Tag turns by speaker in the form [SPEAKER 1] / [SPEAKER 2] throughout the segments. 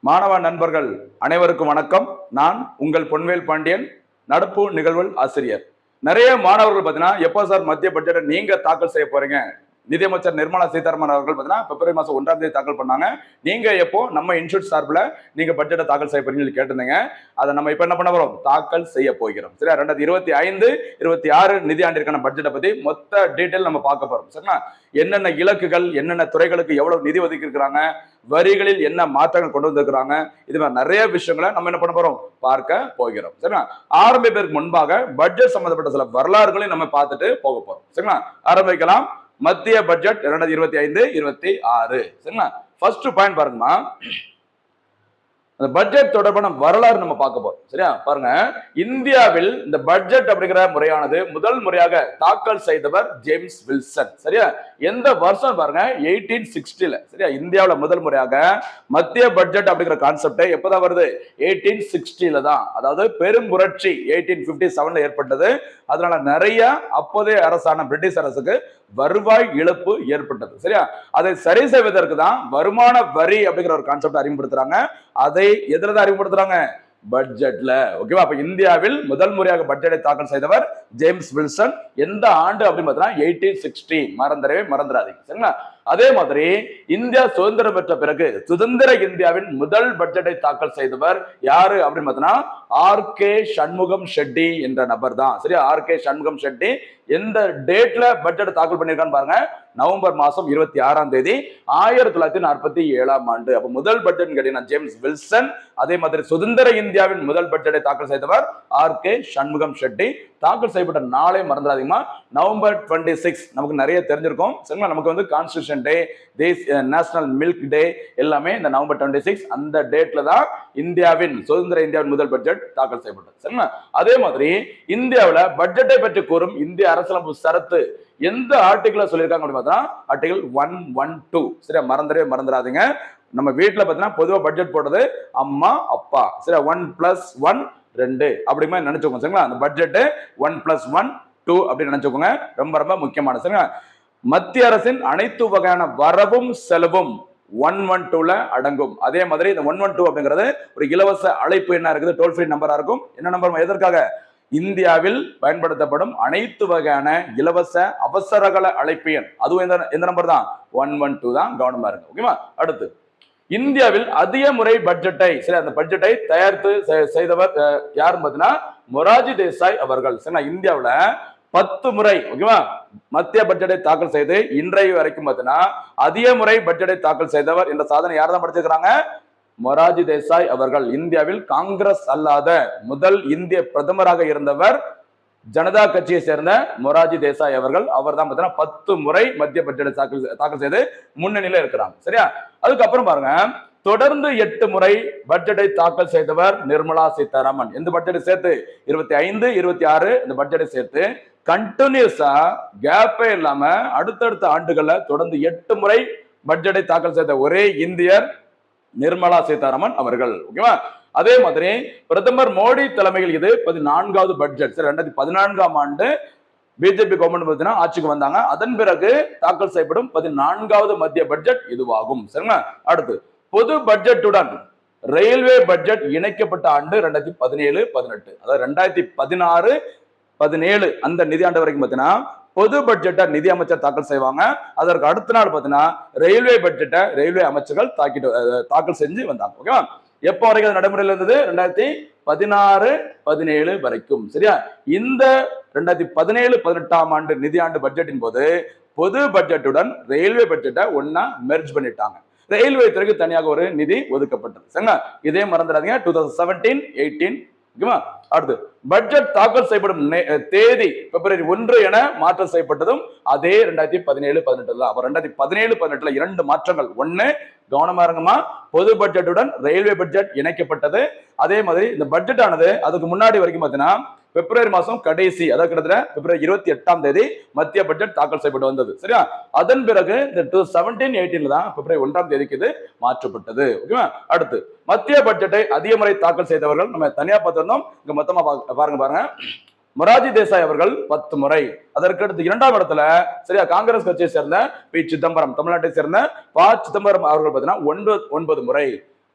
[SPEAKER 1] மாணவ நண்பர்கள் அனைவருக்கும் வணக்கம். நான் உங்கள் பொன்வேல் பாண்டியன், நடப்பு நிகழ்வுகள் ஆசிரியர். நிறைய மாணவர்கள் பார்த்தீங்கன்னா, எப்போ சார் மத்திய பட்ஜெட்டை நீங்க தாக்கல் செய்ய போறீங்க? நிதியமைச்சர் நிர்மலா சீதாராமன் அவர்கள் பார்த்தீங்கன்னா பிப்ரவரி மாதம் 1ஆம் தேதி தாக்கல் பண்ணாங்க. நீங்க எப்போ நம்ம இன்ஸ்டியூட் சார்பில் நீங்க பட்ஜெட்டை தாக்கல் செய்ய போறீங்கன்னு கேட்டிருந்தீங்க. அதை நம்ம இப்ப என்ன பண்ண போறோம்? தாக்கல் செய்ய போகிறோம். சரியா? 2025-26 நிதியாண்டிற்கான பட்ஜெட்டை பத்தி மொத்த டீட்டெயில் நம்ம பார்க்க போறோம். சரிங்களா? என்னென்ன இலக்குகள், என்னென்ன துறைகளுக்கு எவ்வளவு நிதி ஒதுக்கி இருக்கிறாங்க, வரிகளில் என்ன மாற்றங்கள் கொண்டு வந்திருக்கிறாங்க, இது மாதிரி நிறைய விஷயங்களை நம்ம என்ன பண்ண போறோம்? பார்க்க போகிறோம். சரிங்களா? ஆரம்பிப்பதற்கு முன்பாக பட்ஜெட் சம்பந்தப்பட்ட சில வரலாறுகளையும் நம்ம பார்த்துட்டு போக போறோம். சரிங்களா? ஆரம்பிக்கலாம். மத்திய பட்ஜெட் 2025-26. சரிங்களா? ஃபர்ஸ்ட் பாயிண்ட் பாருங்கம்மா, அந்த பட்ஜெட் தொடர்பான வரலாறு நம்ம பார்க்க போறோம். சரியா? பாருங்க, இந்தியாவில் இந்த பட்ஜெட் அப்படிங்கிற முறையானது முதல் முறையாக தாக்கல் செய்தவர் ஜேம்ஸ் வில்சன். சரியா? எந்த வருஷம் பாருங்க? 1860. சரியா? இந்தியாவில் முதல் முறையாக மத்திய பட்ஜெட் அப்படிங்கிற கான்செப்ட் எப்பதான் வருது? 1860 தான். அதாவது பெரும் புரட்சி 1857 ஏற்பட்டது. அதனால நிறைய அப்போதைய அரசான பிரிட்டிஷ் அரசுக்கு வருவாய் இழப்பு ஏற்பட்டது. சரியா? அதை சரி செய்வதற்கு தான் வருமான வரி அப்படிங்கிற ஒரு கான்செப்ட் அறிமுகப்படுத்துறாங்க. அதை எதுலதான் அறிமுகப்படுத்துறாங்க? பட்ஜெட்ல. ஓகேவா? அப்ப இந்தியாவில் முதல் முறையாக பட்ஜெட்டை தாக்கல் செய்தவர் ஜேம்ஸ் வில்சன். எந்த ஆண்டு அப்படின்னு பார்த்தீங்கன்னா 1860. மறந்துடாதீங்க. சரிங்களா? அதே மாதிரி இந்தியா சுதந்திரம் பெற்ற பிறகு சுதந்திர இந்தியாவின் முதல் பட்ஜெட்டை தாக்கல் செய்தவர் யாரு அப்படின்னு பார்த்தீங்கன்னா ஆர்.கே. சண்முகம் ஷெட்டி என்ற நபர் தான். சரியா? ஆர்.கே. சண்முகம் ஷெட்டி எந்த டேட்ல பட்ஜெட் தாக்கல் பண்ணிருக்கான்னு பாருங்க. நவம்பர் மாசம் 26ஆம் தேதி 1947ஆம் ஆண்டு. அப்ப முதல் பட்ஜெட் கேட்டீங்கன்னா ஜேம்ஸ் வில்சன். அதே மாதிரி சுதந்திர இந்தியாவின் முதல் பட்ஜெட்டை தாக்கல் செய்தவர் ஆர்.கே. சண்முகம் ஷெட்டி. தாக்கல் செய்யப்பட்ட நாளே மறந்துடாதீங்கம்மா, நவம்பர் 26. நமக்கு நிறைய தெரிஞ்சிருக்கும். சரிங்களா? நமக்கு வந்து கான்ஸ்டிடியூஷன் டே, நேஷனல் மில்க் டே எல்லாமே இந்த நவம்பர் 26 அந்த டேட்ல தான் இந்தியாவின் சுதந்திர இந்தியாவின் முதல் பட்ஜெட் தாக்கல் செய்யப்பட்டது. சரிங்களா? அதே மாதிரி இந்தியாவில் பட்ஜெட்டை பற்றி கூறும் இந்திய அரசியலமைப்பு சரத்து எந்த ஆர்டிகிள் சொல்லியிருக்காங்க அப்படின்னு பார்த்தா ஆர்டிகிள் 112. சரியா? மறந்துடாதீங்க. நம்ம வீட்டுல பார்த்தீங்கன்னா பொதுவா பட்ஜெட் போடுறது அம்மா அப்பா. சரியா? 1+1 2 அப்படி மாதிரி நினைச்சுக்கோங்க. சரிங்களா? அந்த பட்ஜெட் 1+1 2 அப்படின்னு நினைச்சுக்கோங்க. ரொம்ப ரொம்ப முக்கியமான. சரிங்களா? மத்திய அரசின் அனைத்து வகையான வரவும் செலவும் 112ல அடங்கும். அதே மாதிரி இந்த 112 அப்படிங்கிறது ஒரு இலவச அழைப்பு என்ன இருக்குது? டோல் ஃப்ரீ நம்பரா இருக்கும். என்ன நம்பர்? எதற்காக? இந்தியாவில் பயன்படுத்தப்படும் அனைத்து வகையான இலவச அவசரகால அழைப்பு எண். அதுவும் எந்த நம்பர் தான்? 112 தான். கவனமா இருக்கு. ஓகேவா? அடுத்து, இந்தியாவில் அதிக முறை பட்ஜெட்டை அந்த பட்ஜெட்டை தயாரித்து செய்தவர் யாருன்னு பார்த்தீங்கன்னா மொராஜி தேசாய் அவர்கள். சரிங்களா? இந்தியாவில் 10 முறை ஓகேவா மத்திய பட்ஜெட்டை தாக்கல் செய்து இன்றைய வரைக்கும் பார்த்தீங்கன்னா அதிக முறை பட்ஜெட்டை தாக்கல் செய்தவர் என்ற சாதனை யார் தான் படைச்சிருக்கிறாங்க? மொராஜி தேசாய் அவர்கள். இந்தியாவில் காங்கிரஸ் அல்லாத முதல் இந்திய பிரதமராக இருந்தவர் ஜனதா கட்சியை சேர்ந்த மொராஜி தேசாய் அவர்கள். அவர் தான் பார்த்தீங்கன்னா 10 முறை மத்திய பட்ஜெட்டை தாக்கல் செய்து முன்னணியில இருக்கிறாங்க. சரியா? அதுக்கப்புறம் பாருங்க, தொடர்ந்து 8 முறை பட்ஜெட்டை தாக்கல் செய்தவர் நிர்மலா சீதாராமன். எந்த பட்ஜெட்டை சேர்த்து? 25-26 இந்த பட்ஜெட்டை சேர்த்து கண்டினியூஸா கேப்பே இல்லாம அடுத்தடுத்த ஆண்டுகள்ல தொடர்ந்து 8 முறை பட்ஜெட்டை தாக்கல் செய்த ஒரே இந்தியர் நிர்மலா சீதாராமன் அவர்கள். ஓகேவா? அதே மாதிரி பிரதமர் மோடி தலைமையில் இது 14வது பட்ஜெட். 2014ஆம் ஆண்டு பிஜேபி கவர்மெண்ட் பார்த்தீங்கன்னா ஆட்சிக்கு வந்தாங்க. அதன் பிறகு தாக்கல் செய்யப்படும் 14வது மத்திய பட்ஜெட் இதுவாகும். சரிங்களா? அடுத்து, பொது பட்ஜெட்டுடன் ரயில்வே பட்ஜெட் இணைக்கப்பட்ட ஆண்டு 2017-18. அதாவது 2016-17 அந்த நிதியாண்டு வரைக்கும் பார்த்தீங்கன்னா பொது பட்ஜெட்டை நிதி அமைச்சர் தாக்கல் செய்வாங்க. அதற்கு அடுத்த நாள் பார்த்தீங்கன்னா ரயில்வே பட்ஜெட்டை ரயில்வே அமைச்சர்கள் தாக்கல் செஞ்சு வந்தாங்க. ஓகேவா? எப்போ வரைக்கும் நடைமுறையில் இருந்தது? 2016-17 வரைக்கும். சரியா? இந்த 2017-18ஆம் ஆண்டு நிதியாண்டு பட்ஜெட்டின் போது பொது பட்ஜெட்டுடன் ரயில்வே பட்ஜெட்டை ஒன்னா மெர்ஜ் பண்ணிட்டாங்க. ரயில்வே துறைக்கு தனியாக ஒரு நிதி ஒதுக்கப்பட்டது. சரிங்களா? இதே மறந்துடாதீங்க. 2017-18. ஓகேவா? அடுத்து, பட்ஜெட் தாக்கல் செய்யப்படும் தேதி பிப்ரவரி 1 என மாற்றம் செய்யப்பட்டதும் அதே 2017-18 தான். அப்ப 2017-18ல 2 மாற்றங்கள். ஒண்ணு, கவனமா இருங்கம்மா, பொது பட்ஜெட்டுடன் ரயில்வே பட்ஜெட் இணைக்கப்பட்டது. அதே மாதிரி இந்த பட்ஜெட் ஆனது அதுக்கு முன்னாடி வரைக்கும் பார்த்தீங்கன்னா பிப்ரவரி மாசம் கடைசி, அதாவது கிட்டத்தட்ட பிப்ரவரி 28ஆம் தேதி மத்திய பட்ஜெட் தாக்கல் செய்யப்பட்டு வந்தது. சரியா? அதன் பிறகு இந்த 2017-18 தான் பிப்ரவரி 1ஆம் தேதிக்கு இது மாற்றப்பட்டது. ஓகேவா? அடுத்து, மத்திய பட்ஜெட்டை அதிக முறை தாக்கல் செய்தவர்கள் நம்ம தனியா பார்த்திருந்தோம். இங்க மொத்தமா பாருங்க. மொராஜி தேசாய் அவர்கள் 10 முறை. அதற்கடுத்து 2ஆம் இடத்துல சரியா காங்கிரஸ் கட்சியை சேர்ந்த பி. சிதம்பரம், தமிழ்நாட்டை சேர்ந்த ப. சிதம்பரம் அவர்கள் பார்த்தீங்கன்னா 9 முறை.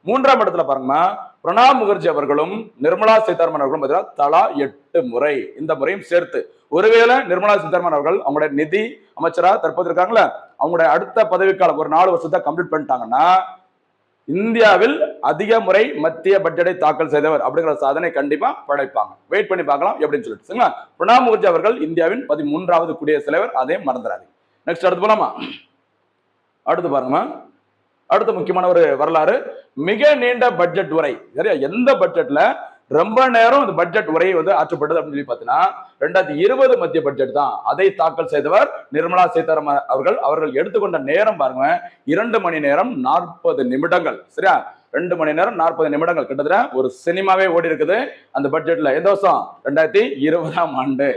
[SPEAKER 1] மூன்றாம் இடத்துல பாருங்கன்னா பிரணாப் முகர்ஜி அவர்களும் நிர்மலா சீதாராமன் அவர்களும் பார்த்தீங்கன்னா தலா 8 முறை. இந்த முறையும் சேர்த்து ஒருவேளை நிர்மலா சீதாராமன் அவர்கள் அவங்களுடைய நிதி அமைச்சரா தற்போது இருக்காங்களா, அவங்களுடைய அடுத்த பதவிக்காலம் ஒரு 4 வருஷத்தை கம்ப்ளீட் பண்ணிட்டாங்கன்னா இந்தியாவில் அதிக முறை மத்திய பட்ஜெட்டை தாக்கல் செய்தவர் அப்படிங்கிற சாதனை கண்டிப்பா படைப்பாங்க. வெயிட் பண்ணி பார்க்கலாம் எப்படின்னு சொல்லிட்டு சரிங்களா. பிரணாப் முகர்ஜி அவர்கள் இந்தியாவின் 13வது குடியரசுத் தலைவர், அதையும் மறந்துடாது. நெக்ஸ்ட் அடுத்து போலாமா. அடுத்து பாருங்க, அடுத்த முக்கியமான ஒரு வரலாறு, மிக நீண்ட பட்ஜெட் உரை. சரியா, எந்த பட்ஜெட்ல ரொம்ப நேரம் இந்த பட்ஜெட் உரையை ஆற்றப்பட்டது அப்படின்னு சொல்லி பார்த்தீங்கன்னா 2020 மத்திய பட்ஜெட் தான். அதை தாக்கல் செய்தவர் நிர்மலா சீதாராமன் அவர்கள். அவர்கள் எடுத்துக்கொண்ட நேரம் பாருங்க 2 மணி நேரம் 40 நிமிடங்கள். சரியா, 2 மணி நேரம் 40 நிமிடங்கள், கிட்டத்தட்ட ஒரு சினிமாவே ஓடி இருக்குது அந்த பட்ஜெட்ல. எந்த வருஷம்? 2020ஆம் ஆண்டு.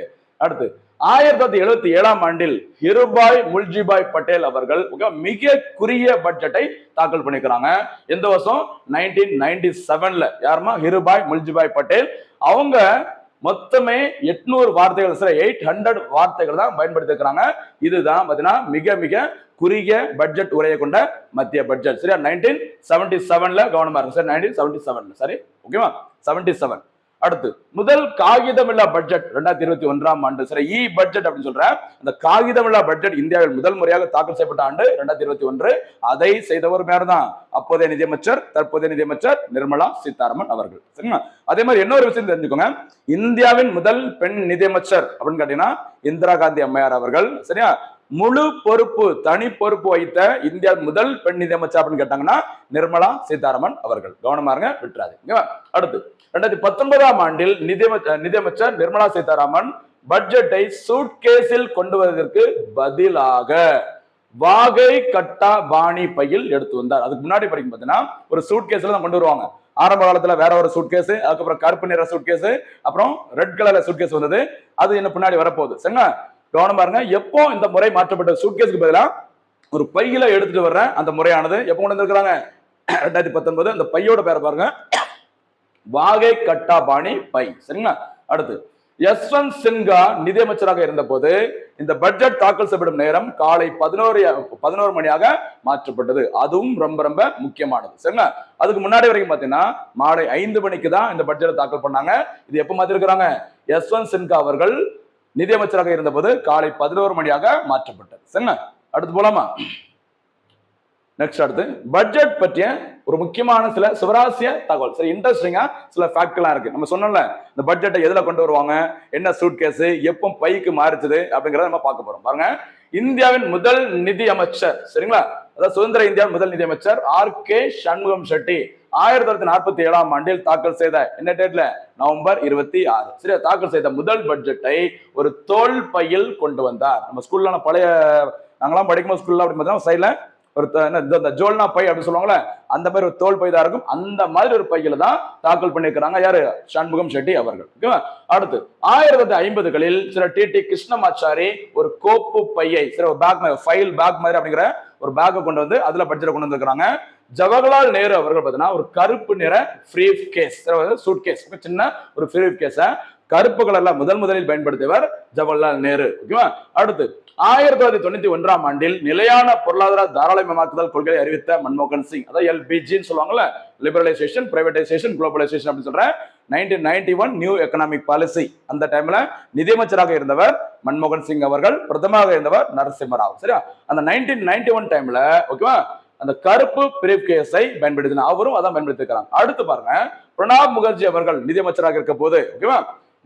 [SPEAKER 1] அடுத்து 1977ஆம் ஆண்டில் ஹிருபாய் முல்ஜிபாய் பட்டேல் அவர்கள் மிக குறுகிய பட்ஜெட்டை தாக்கல் பண்ணிக்கிறாங்க. எந்த வருஷம்? 1997ல. யாருமா? ஹிருபாய் முல்ஜிபாய் பட்டேல். அவங்க மொத்தமே 800 வார்த்தைகள், 800 வார்த்தைகள் தான் பயன்படுத்தி இருக்கிறாங்க. இதுதான் பாத்தீங்கன்னா மிக மிக குறுகிய பட்ஜெட் உரையை கொண்ட மத்திய பட்ஜெட். சரியா, 1977ல கவனமா இருக்கு சார். 1977 சரி, ஓகேவா, 77. அடுத்து முதல் காகிதமில்லா பட்ஜெட் 2021ஆம் ஆண்டு. சரி, இ பட்ஜெட் அப்படின்னு சொல்றேன். அந்த காகிதமில்லா பட்ஜெட் இந்தியாவில் முதல் முறையாக தாக்கல் செய்யப்பட்ட ஆண்டு 2021. அதை செய்தவர் பேர் தான் அப்போதைய நிதியமைச்சர், தற்போதைய நிதியமைச்சர் நிர்மலா சீதாராமன் அவர்கள். சரிங்களா. அதே மாதிரி இன்னொரு விஷயம் தெரிஞ்சுக்கோங்க, இந்தியாவின் முதல் பெண் நிதியமைச்சர் அப்படின்னு கேட்டீங்கன்னா இந்திரா காந்தி அம்மையார் அவர்கள். சரியா, முழு பொறுப்பு, தனி பொறுப்பு வைத்த இந்தியா முதல் பெண் நிதியமைச்சர் அப்படின்னு கேட்டாங்கன்னா நிர்மலா சீதாராமன் அவர்கள். கவனமா இருங்க, விட்டுறாதீங்க. அடுத்து 2019ஆம் ஆண்டில் நிதியமைச்சர் நிர்மலா சீதாராமன் பட்ஜெட்டை சூட்கேஸில் கொண்டு வருவதற்கு பதிலாக வாகை கட்டா பாணி பையில் எடுத்து வந்தார். அதுக்கு முன்னாடி வரைக்கும் பார்த்தீங்கன்னா ஒரு சூட்கேஸ்ல தான் கொண்டு வருவாங்க. ஆரம்ப காலத்துல வேற ஒரு சூட்கேஸ், அதுக்கப்புறம் கருப்பு நிற சூட்கேஸ், அப்புறம் ரெட் கலர்ல சூட்கேஸ் வந்தது. அது என்ன பின்னாடி வரப்போகுது. சரிங்களா, கவனம் பாருங்க. எப்போ இந்த முறை மாற்றப்பட்ட சூட்கேஸ்க்கு பதிலா ஒரு பையில எடுத்துட்டு வர்ற அந்த முறையானது எப்போ கொண்டு வந்திருக்கிறாங்க? 2019. அந்த பையோட பேரை பாருங்க, வாகை கட்டா பாணி பை. சரிங்களா. அடுத்து யஸ்வந்த் சின்ஹா நிதியமைச்சராக இருந்த போது இந்த பட்ஜெட் தாக்கல் செய்யப்படும் நேரம் காலை 11 மணியாக மாற்றப்பட்டது. அதுவும் ரொம்ப ரொம்ப முக்கியமானது. சரிங்களா. அதுக்கு முன்னாடி வரைக்கும் பாத்தீங்கன்னா மாலை 5 மணிக்கு தான் இந்த பட்ஜெட்டை தாக்கல் பண்ணாங்க. இது எப்ப மாத்திருக்கிறாங்க? யஸ்வந்த் சின்ஹா அவர்கள் நிதியமைச்சராக இருந்த போது காலை 11 மணியாக மாற்றப்பட்டது. சரிங்களா. அடுத்து போலாமா. நெக்ஸ்ட் அடுத்து பட்ஜெட் பற்றிய ஒரு முக்கியமான சில சுவராசிய தகவல். சரி, இன்ட்ரெஸ்டிங்கா சில ஃபேக்ட்லாம் இருக்கு. நம்ம சொன்னோம்ல இந்த பட்ஜெட்டை எதுல கொண்டு வருவாங்க, என்ன சூட்கேஸ், எப்போ பைக்கு மாறிச்சது அப்படிங்கறத நம்ம பார்க்க போறோம். பாருங்க, இந்தியாவின் முதல் நிதி அமைச்சர், சரிங்களா, அதாவது சுதந்திர இந்தியாவின் முதல் நிதி அமைச்சர் RK சண்முகம் செட்டி 1947ஆம் ஆண்டில் தாக்கல் செய்த என்ன டேட்ல? நவம்பர் 26. சரியா, தாக்கல் செய்த முதல் பட்ஜெட்டை ஒரு தோல் பையில் கொண்டு வந்தார். நம்ம ஸ்கூல்ல பழைய நாங்களாம் படிக்கும்போது ஸ்கூல்ல அப்படி பார்த்தா சைட்ல ஒரு ஜோல்னா பை அப்படின்னு சொல்லுவாங்களே, அந்த மாதிரி ஒரு தோல் பை தான் இருக்கும். அந்த மாதிரி ஒரு பையில தான் தாக்கல் பண்ணிருக்கிறாங்க யாரு? சண்முகம் செட்டி அவர்கள். ஓகேவா. அடுத்து 1950களில் சில TT கிருஷ்ணமாச்சாரி ஒரு கோப்பு பையை, சில பேக், ஃபைல் பேக் மாதிரி அப்படிங்கிற ஒரு பேக்கை கொண்டு வந்து அதுல பட்ஜெட் கொண்டு வந்திருக்கிறாங்க. ஜவஹர்லால் நேரு அவர்கள் பார்த்தீங்கன்னா ஒரு கருப்பு நிற பிரீஃப் கேஸ், சூட் கேஸ், சின்ன ஒரு பிரீஃப் கேஸ கருப்பு கலர்ல முதலில் பயன்படுத்தியவர் ஜவஹர்லால் நேரு. ஓகேவா. அடுத்து 1991ஆம் ஆண்டில் நிலையான பொருளாதார தாராளமயமாக்குதல் கொள்கையை அறிவித்த மன்மோகன் சிங், அதாவது LBGன்னு சொல்லுவாங்கல்ல, லிபரலைசேஷன், பிரைவேடைசேஷன், குளோபலைசேஷன் அப்படின்னு சொல்ற 1991 நியூ எக்கனாமிக் பாலிசி. அந்த டைம்ல நிதியமைச்சராக இருந்தவர் மன்மோகன் சிங் அவர்கள், பிரதமராக இருந்தவர் நரசிம்மராவ். சரியா, அந்த 1991 டைம்ல ஓகேவா அந்த கருப்பு பிரீஃப் கேஸை பயன்படுத்தின அவரும் அதான் பயன்படுத்தி இருக்கிறாங்க. அடுத்து பாருங்க, பிரணாப் முகர்ஜி அவர்கள் நிதியமைச்சராக இருக்க போது ஓகேவா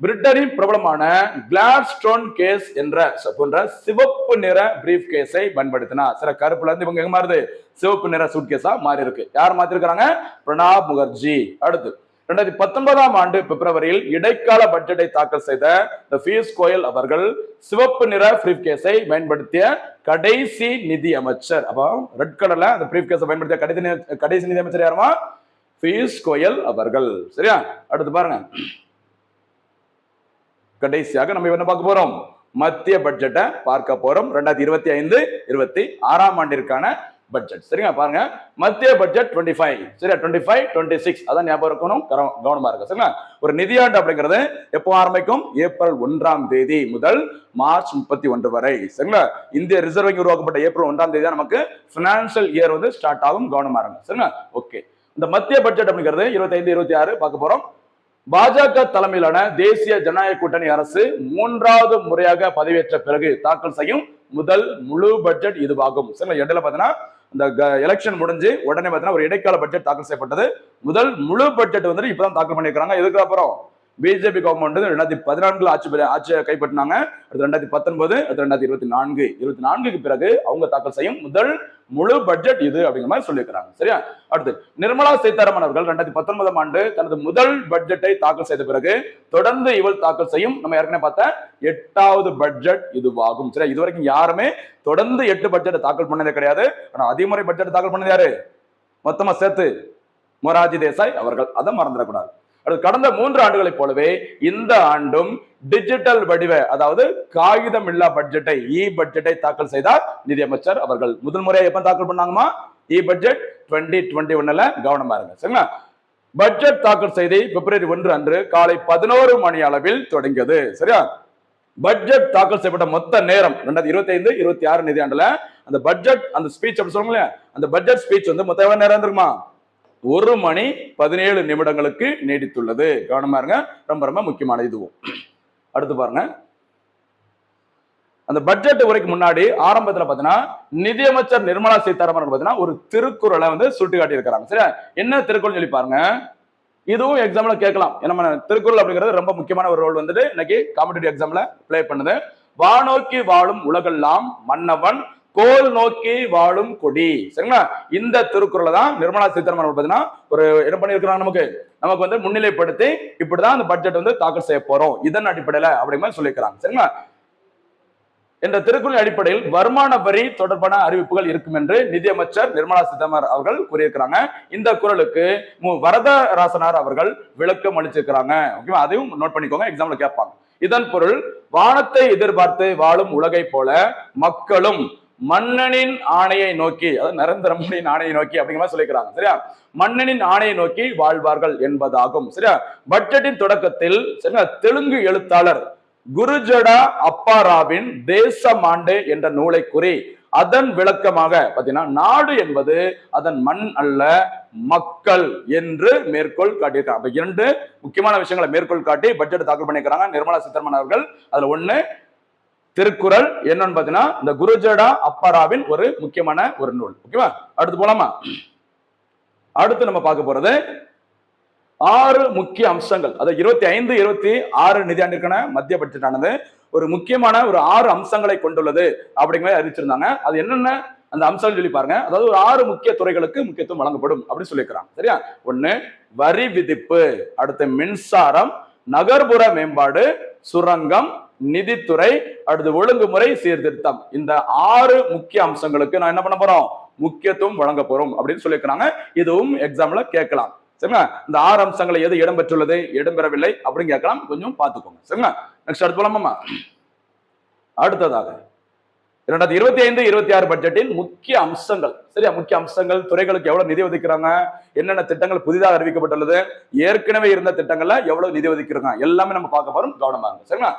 [SPEAKER 1] பிரிட்டனின் பிரபலமான கிளாட்ஸ்டோன் கேஸ் என்ற போன்ற சிவப்பு நிற பிரீஃப் கேஸை பயன்படுத்தினார். சில கருப்புல இருந்து இவங்க எங்க மாறுது? சிவப்பு நிற சூட் கேஸா மாறி இருக்கு. யார் மாத்திருக்கிறாங்க? பிரணாப் முகர்ஜி. அடுத்து 2019ஆம் ஆண்டு பிப்ரவரியில் இடைக்கால பட்ஜெட்டை தாக்கல் செய்த பியூஷ் கோயல் அவர்கள் சிவப்பு நிற பிரீஃப் கேஸை பயன்படுத்திய கடைசி நிதி அமைச்சர். அப்போ ரெட் கலர்ல அந்த பிரீஃப் கேஸை பயன்படுத்திய கடைசி நிதி அமைச்சர் யாருமா? பியூஷ் கோயல் அவர்கள். சரியா, அடுத்து பாருங்க, கடைசியாக நம்ம என்ன பார்க்க போறோம்? மத்திய பட்ஜெட்டை பார்க்க போறோம். 2025-26ஆம் ஆண்டிற்கான பட்ஜெட். சரிங்க, பாருங்க, மத்திய பட்ஜெட் 25. சரியா, 25-26 அதான் ஞாபகம் இருக்கணும், கவனமா இருக்கு. சரிங்களா. ஒரு நிதியாண்டு அப்படிங்கிறது எப்போ ஆரம்பிக்கும்? ஏப்ரல் 1ஆம் தேதி முதல் மார்ச் 31 வரை. சரிங்களா, இந்திய ரிசர்வ் வங்கி உருவாக்கப்பட்ட ஏப்ரல் 1ஆம் தேதி தான் நமக்கு பினான்சியல் இயர் ஸ்டார்ட் ஆகும். கவனமா இருங்க. சரிங்களா. ஓகே, இந்த மத்திய பட்ஜெட் அப்படிங்கிறது 25-26 பார்க்க போறோம். பாஜக தலைமையிலான தேசிய ஜனநாயக கூட்டணி அரசு 3வது முறையாக பதவியேற்ற பிறகு தாக்கல் செய்யும் முதல் முழு பட்ஜெட் இதுவாகும். சரிங்களா? இடையில பாத்தீங்கன்னா இந்த எலெக்ஷன் முடிஞ்சு உடனே பாத்தீங்கன்னா ஒரு இடைக்கால பட்ஜெட் தாக்கல் செய்யப்பட்டது. முதல் முழு பட்ஜெட் வந்து இப்பதான் தாக்கல் பண்ணிருக்காங்க. இதுக்கு அப்புறம் பிஜேபி கவர்மெண்ட் 2014 ஆட்சியை கைப்பற்றினாங்க. அடுத்து 2019, அடுத்து 2024 பிறகு அவங்க தாக்கல் செய்யும் முதல் முழு பட்ஜெட் இது அப்படிங்கிற மாதிரி சொல்லியிருக்கிறாங்க. சரியா? அடுத்து நிர்மலா சீதாராமன் அவர்கள் 2019 ஆண்டு தனது முதல் பட்ஜெட்டை தாக்கல் செய்த பிறகு தொடர்ந்து இவள் தாக்கல் செய்யும் நம்ம ஏற்கனவே பார்த்த 8வது பட்ஜெட் இதுவாகும். சரியா? இதுவரைக்கும் யாருமே தொடர்ந்து 8 பட்ஜெட் தாக்கல் பண்ணதே கிடையாது. ஆனா அதிமுறை பட்ஜெட் தாக்கல் பண்ணது யாரு? மொத்தமா சேர்த்து மொரார்ஜி தேசாய் அவர்கள். அதை மறந்துடக்கூடாது. கடந்த 3 ஆண்டுகளைப் போலவே இந்த ஆண்டும் டிஜிட்டல் வடிவ, அதாவது காகிதம் இல்லா பட்ஜெட்டை, இ பட்ஜெட்டை தாக்கல் செய்தார் நிதியமைச்சர் அவர்கள். முதல் முறையை எப்ப தாக்கல் பண்ணாங்கமா? இ பட்ஜெட் 2021ல. கவனமா இருங்க. சரிங்களா? பட்ஜெட் தாக்கல் செய்தி பிப்ரவரி 1 அன்று காலை 11 மணி அளவில் தொடங்கியது. சரியா? பட்ஜெட் தாக்கல் செய்யப்பட்ட மொத்த நேரம் 2025-26 நிதியாண்டுல அந்த பட்ஜெட், அந்த ஸ்பீச் அப்படி சொல்லுங்க, அந்த பட்ஜெட் ஸ்பீச் வந்து மொத்தம் எவ்வளவு நேரம் இருக்குமா? 1 மணி 17 நிமிடங்களுக்கு நீடித்துள்ளது. கவனமா இருங்க, ரொம்ப ரொம்ப முக்கியமான இதுவும். அடுத்து பாருங்க, அந்த பட்ஜெட் உரைக்கு முன்னாடி ஆரம்பத்துல பாத்தீங்கன்னா நிதியமைச்சர் நிர்மலா சீதாராமன் பாத்தீங்கன்னா ஒரு திருக்குறளை வந்து சுட்டி காட்டி இருக்காங்க. சரியா? என்ன திருக்குறள் சொல்லி பாருங்க. இதுவும் எக்ஸாம்ல கேட்கலாம். ஏன்னா திருக்குறள் அப்படிங்கிறது ரொம்ப முக்கியமான ஒரு ரோல் வந்துட்டு இன்னைக்கு காம்படிட்டிவ் எக்ஸாம்ல பிளே பண்ணுது. வானோக்கி வாழும் உலகெல்லாம் மன்னவன் கோல் நோக்கி வாழும் கொடி. சரிங்களா? இந்த திருக்குறளை தான் நிர்மலா சீதாராமன் பாத்தீங்கன்னா ஒரு என்ன பண்ணிருக்கிறாங்க, நமக்கு வந்து முன்னிலைப்படுத்தி இப்படிதான் அந்த பட்ஜெட் வந்து தாக்கல் செய்ய போறோம் இதன் அடிப்படையில அப்படிங்கிற சொல்லியிருக்கிறாங்க. சரிங்களா? என்ற திருக்குறளின் அடிப்படையில் வருமான வரி தொடர்பான அறிவிப்புகள் இருக்கும் என்று நிதியமைச்சர் நிர்மலா சீதாராமன் அவர்கள் கூறியிருக்கிறாங்க. இந்த குறளுக்கு வரதராசனார் அவர்கள் விளக்கம் அளிச்சிருக்கிறாங்க. ஓகேவா? அதையும் நோட் பண்ணிக்கோங்க, எக்ஸாம்ல கேட்பாங்க. இதன் பொருள் வானத்தை எதிர்பார்த்து வாழும் உலகை போல மக்களும் மன்னனின் ஆணையை நோக்கி, அதாவது நரேந்திர மோடியின் ஆணையை நோக்கி அப்படிங்கிற மாதிரி சொல்லிக்கிறாங்க. சரியா? மன்னனின் ஆணையை நோக்கி வாழ்வார்கள் என்பதாகும். சரியா? பட்ஜெட்டின் தொடக்கத்தில் சரியா தெலுங்கு எழுத்தாளர் குருஜடா அப்பாராவின் தேசமாண்டு என்ற நூலை கூறி அதன் விளக்கமாக பாத்தீங்கன்னா நாடு என்பது அதன் மண் அல்ல மக்கள் என்று மேற்கோள் காட்டியிருக்காங்க. அப்ப 2 முக்கியமான விஷயங்களை மேற்கோள் காட்டி பட்ஜெட் தாக்கல் பண்ணியிருக்கிறாங்க நிர்மலா சீதாராமன் அவர்கள். அதுல 1 திருக்குறள், என்னன்னு பாத்தீங்கன்னா இந்த குருஜடா அப்பாராவின் ஒரு முக்கியமான ஒரு நூல். ஓகேவா? அடுத்து போலாமா? அடுத்து நம்ம பார்க்க போறது 6 முக்கிய அம்சங்கள். அதாவது 25-26 நிதியாண்டிற்கான மத்திய பட்ஜெட் ஆனது ஒரு முக்கியமான ஒரு 6 அம்சங்களை கொண்டுள்ளது அப்படிங்கிற அறிவிச்சிருந்தாங்க. அது என்னென்ன அந்த அம்சங்கள் சொல்லி பாருங்க. அதாவது ஒரு 6 முக்கிய துறைகளுக்கு முக்கியத்துவம் வழங்கப்படும் அப்படின்னு சொல்லியிருக்கிறாங்க. சரியா? 1 வரி விதிப்பு, அடுத்து மின்சாரம், நகர்ப்புற மேம்பாடு, சுரங்கம், நிதித்துறை, அடுத்து ஒழுங்குமுறை சீர்திருத்தம். இந்த 6 முக்கிய அம்சங்களுக்கு நான் என்ன பண்ண போறோம்? முக்கியத்துவம் வழங்க போறோம் அப்படின்னு சொல்லியிருக்கிறாங்க. இதுவும் எக்ஸாம்ல கேட்கலாம். சரிங்களா? இந்த 6 அம்சங்களை எது இடம்பெற்றுள்ளது, இடம்பெறவில்லை அப்படின்னு கேட்கலாம். கொஞ்சம் பார்த்துக்கோங்க. சரிங்களா? நெக்ஸ்ட் அடுத்து போலாமா? அடுத்ததாக 2025-26 பட்ஜெட்டின் முக்கிய அம்சங்கள். சரியா? முக்கிய அம்சங்கள், துறைகளுக்கு எவ்வளவு நிதி ஒதுக்கிறாங்க, என்னென்ன திட்டங்கள் புதிதாக அறிவிக்கப்பட்டுள்ளது, ஏற்கனவே இருந்த திட்டங்கள்ல எவ்வளவு நிதி ஒதுக்கிறாங்க, எல்லாமே நம்ம பார்க்க போறோம். கவனமா இருங்க. சரிங்களா?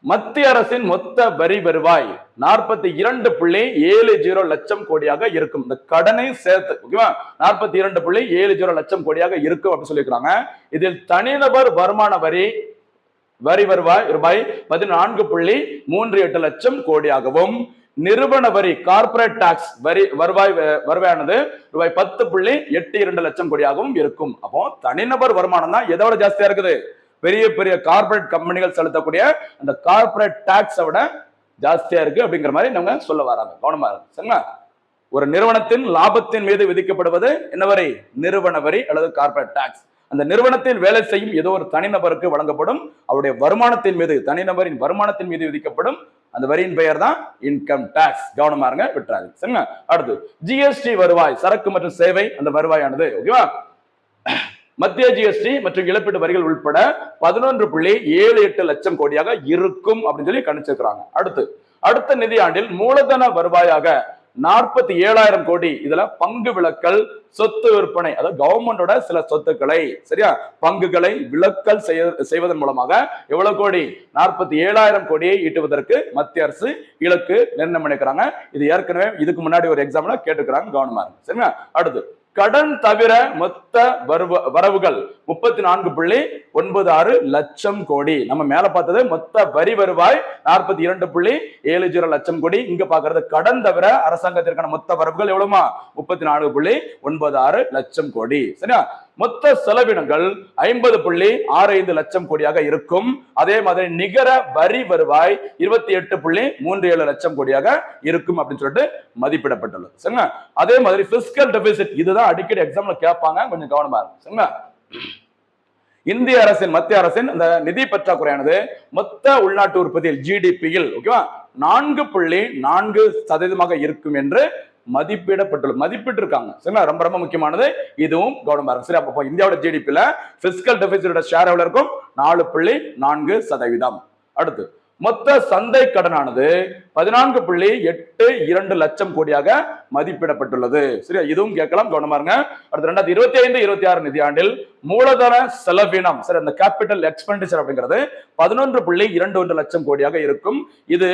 [SPEAKER 1] மத்திய அரசின் மொத்த வரி வருவாய் 42.70 லட்சம் கோடியாக இருக்கும். இந்த கடனை சேர்த்து ஓகேவா 42.70 லட்சம் கோடியாக இருக்கும் அப்படின்னு சொல்லியிருக்காங்க. இதில் தனிநபர் வருமான வரி வருவாய் ரூபாய் 14.38 லட்சம் கோடியாகவும், நிறுவன வரி கார்பரேட் டாக்ஸ் வருவாயானது ரூபாய் 10.82 லட்சம் கோடியாகவும் இருக்கும். அப்போ தனிநபர் வருமானம் தான் எதோட ஜாஸ்தியா இருக்குது? பெரிய பெரிய கார்பரேட் கம்பெனிகள் செலுத்தக்கூடிய அந்த கார்பரேட் டாக்ஸை விட ஜாஸ்தியா இருக்கு அப்படிங்கிற மாதிரி நம்ம சொல்ல வராங்க. கவனமா இருக்கு. சரிங்களா? ஒரு நிறுவனத்தின் லாபத்தின் மீது விதிக்கப்படுவது என்ன வரி? நிறுவன வரி அல்லது கார்பரேட் டாக்ஸ். அந்த நிறுவனத்தில் வேலை செய்யும் ஏதோ ஒரு தனிநபருக்கு வழங்கப்படும் அவருடைய வருமானத்தின் மீது, தனிநபரின் வருமானத்தின் மீது விதிக்கப்படும் அந்த வரியின் பெயர் தான் இன்கம் டாக்ஸ். கவனமா இருங்க, விட்டுறாது. சரிங்களா? அடுத்து ஜிஎஸ்டி வருவாய், சரக்கு மற்றும் சேவை அந்த வருவாயானது ஓகேவா மத்திய ஜிஎஸ்டி மற்றும் இழப்பீட்டு வரிகள் உட்பட 11.78 லட்சம் கோடியாக இருக்கும் அப்படின்னு சொல்லி கணிச்சிருக்கிறாங்க. அடுத்த நிதியாண்டில் மூலதன வருவாயாக 47,000 கோடி. இதுல பங்கு விலக்கல், சொத்து விற்பனை, அதாவது கவர்மெண்டோட சில சொத்துக்களை சரியா பங்குகளை விலக்கல் செய்வதன் மூலமாக எவ்வளவு கோடி? 47,000 கோடியை ஈட்டுவதற்கு மத்திய அரசு இலக்கு நிர்ணயம் பண்ணிக்கிறாங்க. இது ஏற்கனவே இதுக்கு முன்னாடி ஒரு எக்ஸாம்ல கேட்டுக்கிறாங்க. கவனமா இருக்கு. சரிங்களா? அடுத்து கடன் தவிர மொத்த வரவுகள் 34.96 லட்சம் கோடி. நம்ம மேல பார்த்தது மொத்த வரி வருவாய் 42.70 லட்சம் கோடி. இங்க பாக்குறது கடன் தவிர அரசாங்கத்திற்கான மொத்த வரவுகள் எவ்வளவுமா 34.96 லட்சம் கோடி. சரியா? மொத்த செலவினங்கள் 50.65 லட்சம் கோடியாக இருக்கும். அதே மாதிரி நிகர வரி வருவாய் 28.37 லட்சம் கோடியாக இருக்கும் அப்படின்னு சொல்லிட்டு மதிப்பிடப்பட்டுள்ளது. சரிங்களா? அதே மாதிரி பிஸ்கல் டெபிசிட், இதுதான் அடிக்கடி எக்ஸாம்ல கேட்பாங்க, கொஞ்சம் கவனமா இருக்கும். சரிங்களா? இந்திய அரசின் மத்திய அரசின் அந்த நிதி பற்றாக்குறையானது மொத்த உள்நாட்டு உற்பத்தியில் ஜிடிபியில் ஓகேவா 4.4% இருக்கும் என்று மதிப்பிட்டு இருக்காங்க. சரிங்களா? ரொம்ப ரொம்ப முக்கியமானது, இதுவும் கவனமா இருக்கும். சரி, அப்போ இந்தியாவோட ஜிடிபில பிஸ்கல் டெபிசிட்டோட ஷேர் எவ்வளவு இருக்கும் 4.4%. அடுத்து மொத்த சந்தை கடனானது 14.82 லட்சம் கோடியாக மதிப்பிடப்பட்டுள்ளது. சரியா? இதுவும் கேட்கலாம், கவனமா இருங்க. அடுத்து 2025-26 நிதியாண்டில் மூலதன செலவினம், சரி, அந்த கேபிட்டல் எக்ஸ்பெண்டிச்சர் அப்படிங்கிறது 11.21 லட்சம் கோடியாக இருக்கும். இது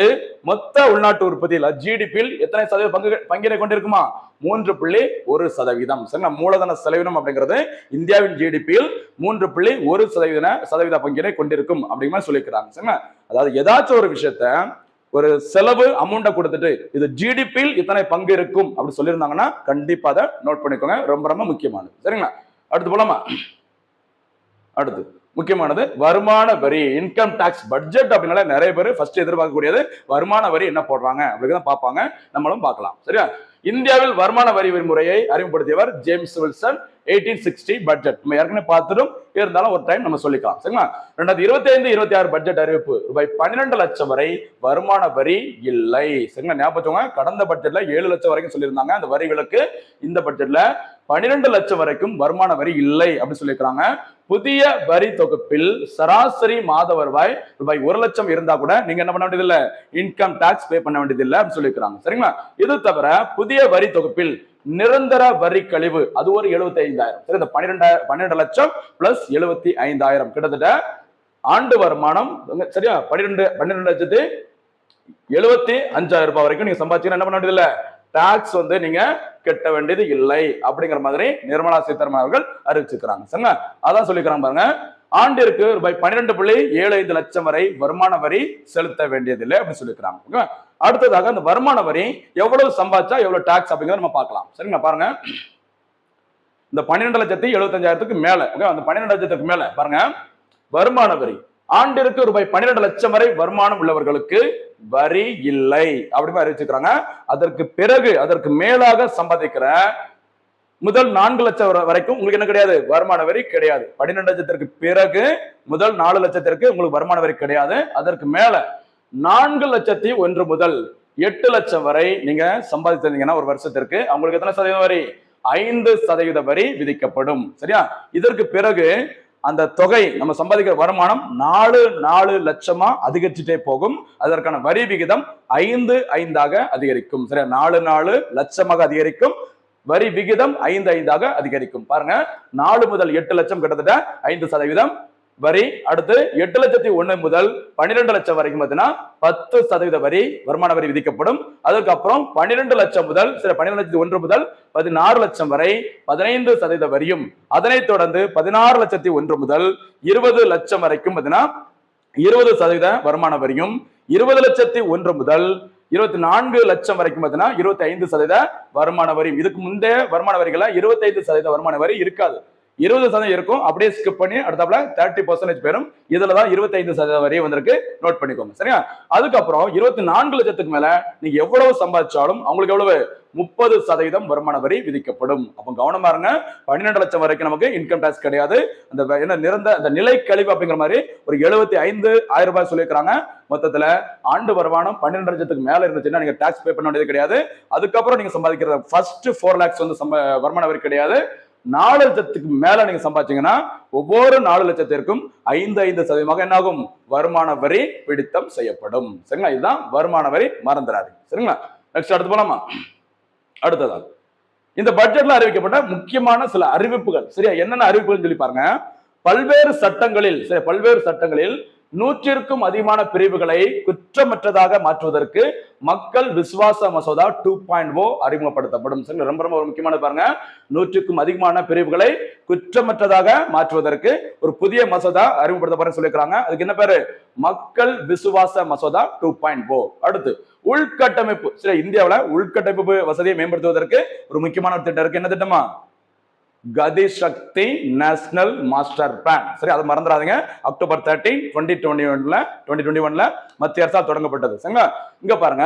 [SPEAKER 1] மொத்த உள்நாட்டு உற்பத்தியில் ஜிடிபியில் எத்தனை சதவீத பங்கினை கொண்டிருக்குமா 3.1%. சரிங்களா? மூலதன செலவினம் அப்படிங்கிறது இந்தியாவின் ஜிடிபியில் 3.1% பங்கினை கொண்டிருக்கும் அப்படிங்கிற மாதிரி சொல்லியிருக்கிறாங்க. சரிங்களா? அதாவது ஏதாச்சும் ஒரு விஷயத்த ஒரு செலவு அமௌண்ட்டை கொடுத்துட்டு இது ஜிடிபியில் இத்தனை பங்கு இருக்கும் அப்படி சொல்லியிருந்தாங்கன்னா கண்டிப்பா அதை நோட் பண்ணிக்கோங்க, ரொம்ப ரொம்ப முக்கியமானது. சரிங்களா? அடுத்து போலாமா? அடுத்து முக்கியமானது வருமான வரி, இன்கம் டாக்ஸ். பட்ஜெட் அப்படின்னால நிறைய பேர் ஃபர்ஸ்ட் எதிர்பார்க்கக்கூடியது வருமான வரி என்ன போடுறாங்க அப்படிங்கிறத பார்ப்பாங்க, நம்மளும் பார்க்கலாம். சரியா? இந்தியாவில் வருமான வரி விதிமுறையை அறிமுகப்படுத்தியவர் ஜேம்ஸ் வில்சன். 1860 பட்ஜெட் நம்ம ஏற்கனவே பார்த்துடும், இருந்தாலும் ஒரு டைம் நம்ம சொல்லிக்கலாம். சரிங்களா? 2025-26 பட்ஜெட் அறிவிப்பு ரூபாய் 12 லட்சம் வரை வருமான வரி இல்லை. சரிங்களா? ஞாபகம், கடந்த பட்ஜெட்ல 7 லட்சம் வரைக்கும் சொல்லியிருந்தாங்க அந்த வரிகளுக்கு. இந்த பட்ஜெட்ல 12 லட்சம் வரைக்கும் வருமான வரி இல்லை அப்படின்னு சொல்லியிருக்காங்க. புதிய வரி தொகுப்பில் சராசரி மாத வருவாய் ரூபாய் 1 லட்சம் இருந்தா கூட நீங்க என்ன பண்ண வேண்டியது இல்ல, இன்கம் டாக்ஸ் பே பண்ண வேண்டியது இல்லை அப்படின்னு சொல்லியிருக்காங்க. சரிங்களா? இது தவிர புதிய வரி தொகுப்பில் நிரந்தர வரி கழிவு அது ஒரு 75,000. சரி, இந்த 12 லட்சம் பிளஸ் 75,000 கிட்டத்தட்ட ஆண்டு வருமானம். சரியா? 12,75,000 ரூபாய் வரைக்கும் நீங்க சம்பாதிச்சீங்கன்னா என்ன பண்ண வேண்டியது இல்ல, டாக்ஸ் வந்து நீங்க கட்ட வேண்டியது இல்லை அப்படிங்கிற மாதிரி நிர்மலா சீதாராமன் அவர்கள் அறிவிச்சிருக்கிறாங்க. சரிங்களா? அதான் சொல்லிக்கிறாங்க பாருங்க, ஆண்டிற்கு ரூபாய் 12.75 லட்சம் வரை வருமான வரி செலுத்த வேண்டியதில்லை அப்படின்னு சொல்லியிருக்கிறாங்க. அடுத்ததாக அந்த வருமான வரி எவ்வளவு சம்பாதிச்சா எவ்வளவு டாக்ஸ் அப்படிங்கிறத நம்ம பார்க்கலாம். சரிங்களா? பாருங்க, இந்த 12,75,000 மேல, அந்த 12 லட்சத்துக்கு மேல பாருங்க வருமான வரி ஆண்டிற்கு ரூபாய் 12 லட்சம் வரை வருமானம் உள்ளவர்களுக்கு வரி இல்லை அப்படின்னு அறிவிச்சிருக்காங்க. அதற்கு பிறகு அதற்கு மேலாக சம்பாதிக்கிற முதல் 4 லட்சம் வரைக்கும் உங்களுக்கு என்ன கிடையாது, வருமான வரி கிடையாது. 12 லட்சத்திற்கு பிறகு முதல் 4 லட்சத்திற்கு உங்களுக்கு வருமான வரி கிடையாது. அதற்கு மேல 4,01,000 முதல் 8 லட்சம் வரை நீங்க சம்பாதிச்சிருந்தீங்கன்னா ஒரு வருஷத்திற்கு அவங்களுக்கு எத்தனை சதவீதம் வரி, 5% வரி விதிக்கப்படும். சரியா? இதற்கு பிறகு அந்த தொகை நம்ம சம்பாதிக்கிற வருமானம் 4 லட்சமா அதிகரிச்சுட்டே போகும். அதற்கான வரி விகிதம் 5 அதிகரிக்கும். சரியா? 4 லட்சமாக அதிகரிக்கும், வரி விகிதம் 5 அதிகரிக்கும். பாருங்க, 4 முதல் 8 லட்சம் கிட்டத்தட்ட 5% வரி. அடுத்து 8,01,000 முதல் 12 லட்சம் வரைக்கும் பார்த்தீங்கன்னா 10% வரி வருமான வரி விதிக்கப்படும். அதுக்கப்புறம் 12 லட்சம் முதல் 12,01,000 முதல் 16 லட்சம் வரை 15% வரியும், அதனைத் தொடர்ந்து 16,01,000 முதல் 20 லட்சம் வரைக்கும் பார்த்தீங்கன்னா 20% வருமான வரியும், 20,01,000 முதல் 24 லட்சம் வரைக்கும் பார்த்தீங்கன்னா 25% வருமான வரி. இதுக்கு முந்தைய வருமான வரிகளை 25% வருமான வரி இருக்காது, 20% இருக்கும். அப்படியே ஸ்கிப் பண்ணி அடுத்தாப்புல 30% பேரும் இதுலதான் 25% வரையே வந்திருக்கு, நோட் பண்ணிக்கோங்க. சரியா? அதுக்கப்புறம் 24 லட்சத்துக்கு மேல நீங்க எவ்வளவு சம்பாதிச்சாலும் அவங்களுக்கு எவ்வளவு 30% வருமான வரி விதிக்கப்படும். அப்ப கவனமா இருங்க, 12 லட்சம் வரைக்கும் நமக்கு இன்கம் டாக்ஸ் கிடையாது. அந்த என்ன நிரந்தர அந்த நிலை கழிவு அப்படிங்கிற மாதிரி ஒரு 75,000 ரூபாய் சொல்லியிருக்காங்க. மொத்தத்துல ஆண்டு வருமானம் 12 லட்சத்துக்கு மேல இருந்துச்சுன்னா நீங்க டாக்ஸ் பே பண்ண வேண்டியது கிடையாது. அதுக்கப்புறம் நீங்க சம்பாதிக்கிற ஃபர்ஸ்ட் 4 lakhs வந்து வருமான வரி கிடையாது. 4 லட்சத்துக்கு மேல நீங்க சம்பாதிச்சீங்கன்னா ஒவ்வொரு 4 லட்சத்திற்கும் 5% என்ன ஆகும், வருமான வரி பிடித்தம் செய்யப்படும். சரிங்களா? இதுதான் வருமான வரி, மறந்துடாதீங்க. சரிங்களா? நெக்ஸ்ட் அடுத்து போலாமா? அடுத்ததா இந்த பட்ஜெட்ல அறிவிக்கப்பட்ட முக்கியமான சில அறிவிப்புகள். சரியா? என்னென்ன அறிவிப்புகள் சொல்லி பாருங்க. பல்வேறு சட்டங்களில் 100க்கும் அதிகமான பிரிவுகளை குற்றமற்றதாக மாற்றுவதற்கு மக்கள் விசுவாச மசோதா 2.0 அறிமுகப்படுத்தப்படும். ரொம்ப ரொம்ப ஒரு முக்கியமான பாருங்க, 100க்கும் அதிகமான பிரிவுகளை குற்றமற்றதாக மாற்றுவதற்கு ஒரு புதிய மசோதா அறிமுகப்படுத்தப்படும் சொல்லியிருக்காங்க. அதுக்கு என்ன பேரு? மக்கள் விசுவாச மசோதா 2.0. அடுத்து உள்கட்டமைப்பு. சரி, இந்தியாவில் உள்கட்டமைப்பு வசதியை மேம்படுத்துவதற்கு ஒரு முக்கியமான ஒரு திட்டம் இருக்கு. என்ன திட்டமா? கதி சக்தி நேஷனல் மாஸ்டர் பிளான். சரி, அதை மறந்துடாதீங்க. அக்டோபர் 13, 2021 மத்திய அரசால் தொடங்கப்பட்டது. சரிங்களா? இங்க பாருங்க,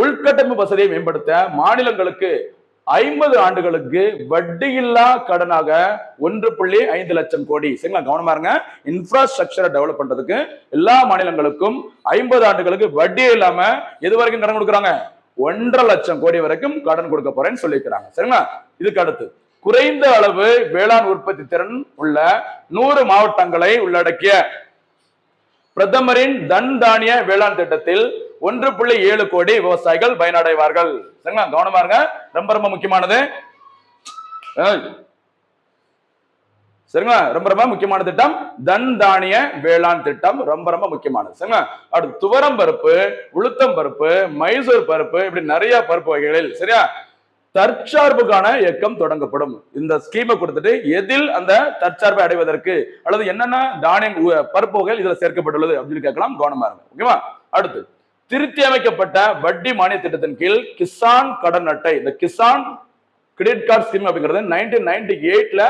[SPEAKER 1] உள்கட்டமைப்பு வசதியை மேம்படுத்த மாநிலங்களுக்கு 50 ஆண்டுகளுக்கு வட்டியில்லா கடனாக 1.5 லட்சம் கோடி. சரிங்களா? கவனமா இருங்க. இன்ஃப்ராஸ்ட்ரக்சரை டெவலப் பண்றதுக்கு எல்லா மாநிலங்களுக்கும் 50 ஆண்டுகளுக்கு வட்டியே இல்லாம எது வரைக்கும் கடன் கொடுக்குறாங்க? 1.5 லட்சம் கோடி வரைக்கும் கடன் கொடுக்க போறேன்னு சொல்லியிருக்கிறாங்க. சரிங்களா? இதுக்கு அடுத்து குறைந்த அளவு வேளாண் உற்பத்தி திறன் உள்ள 100 மாவட்டங்களை உள்ளடக்கிய பிரதமரின் தன் தானிய வேளாண் திட்டத்தில் 1.7 கோடி விவசாயிகள் பயனடைவார்கள். சரிங்களா? கவனமா இருங்க, ரொம்ப ரொம்ப முக்கியமானது. சரிங்களா? ரொம்ப ரொம்ப முக்கியமான திட்டம் தன் தானிய வேளாண் திட்டம், ரொம்ப ரொம்ப முக்கியமானது. சரிங்களா? அடுத்து துவரம் பருப்பு, உளுத்தம் பருப்பு, மைசூர் பருப்பு, இப்படி நிறைய பருப்பு வகைகளில் சரியா தற்சார்புக்கான இயக்கம் தொடங்கப்படும். இந்த ஸ்கீமை கொடுத்துட்டு எதில் அந்த தற்சார்பை அடைவதற்கு அல்லது என்னென்ன தானியம் பருப்பு வகைகள் இதுல சேர்க்கப்பட்டுள்ளது அப்படின்னு கேட்கலாம். கவனமா இருக்கு. ஓகேவா? அடுத்து திருத்தி அமைக்கப்பட்ட வட்டி மானிய திட்டத்தின் கீழ் கிசான் கடன் அட்டை, இந்த கிசான் கிரெடிட் கார்டு ஸ்கீம் அப்படிங்கிறது 1998ல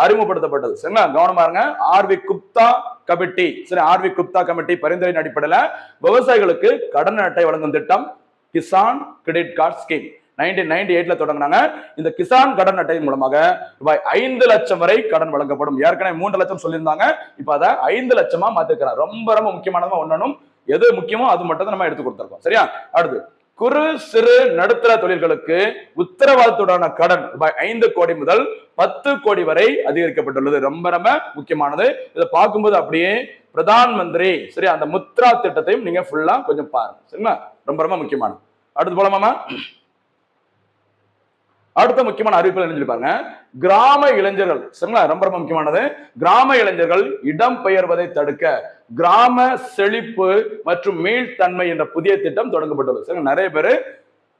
[SPEAKER 1] அறிமுகப்படுத்தப்பட்டது. சரிங்களா? கவனமா இருங்க. ஆர்வி குப்தா கமிட்டி, சரி, ஆர்வி குப்தா கமிட்டி பரிந்துரையின் அடிப்படையில் விவசாயிகளுக்கு கடன் அட்டை வழங்கும் திட்டம் கிசான் கிரெடிட் கார்டு ஸ்கீம் 1998ல தொடங்கினாங்க. இந்த கிசான் கடன் அட்டை மூலமாக ரூபாய் 5 லட்சம் வரை கடன் வழங்கப்படும். ஏற்கனவே 3 லட்சம் சொல்லியிருந்தாங்க, இப்ப அதை 5 லட்சமா மாத்திருக்கிறாங்க. ரொம்ப ரொம்ப முக்கியமானதா ஒன்னும் எது முக்கியமோ அது மட்டும் தான் நம்ம எடுத்து கொடுத்திருக்கோம். சரியா? அடுத்து குறு சிறு நடுத்தர தொழில்களுக்கு உத்தரவாதத்துடான கடன் ரூபாய் 5 கோடி முதல் 10 கோடி வரை அதிகரிக்கப்பட்டுள்ளது. ரொம்ப ரொம்ப முக்கியமானது. இதை பார்க்கும்போது அப்படியே பிரதான் மந்திரி சரி அந்த முத்ரா திட்டத்தையும் நீங்க ஃபுல்லா கொஞ்சம் பாருங்க. சரிங்களா? ரொம்ப ரொம்ப முக்கியமானது. அடுத்து போலாமா? அடுத்த முக்கியமான அறிவிப்புகள் என்ன பாருங்க, கிராம இளைஞர்கள். சரிங்களா? ரொம்ப ரொம்ப முக்கியமானது. கிராம இளைஞர்கள் இடம் பெயர்வதை தடுக்க கிராம செழிப்பு மற்றும் மீள்தன்மை என்ற புதிய திட்டம் தொடங்கப்பட்டுள்ளது. சரிங்களா? நிறைய பேர்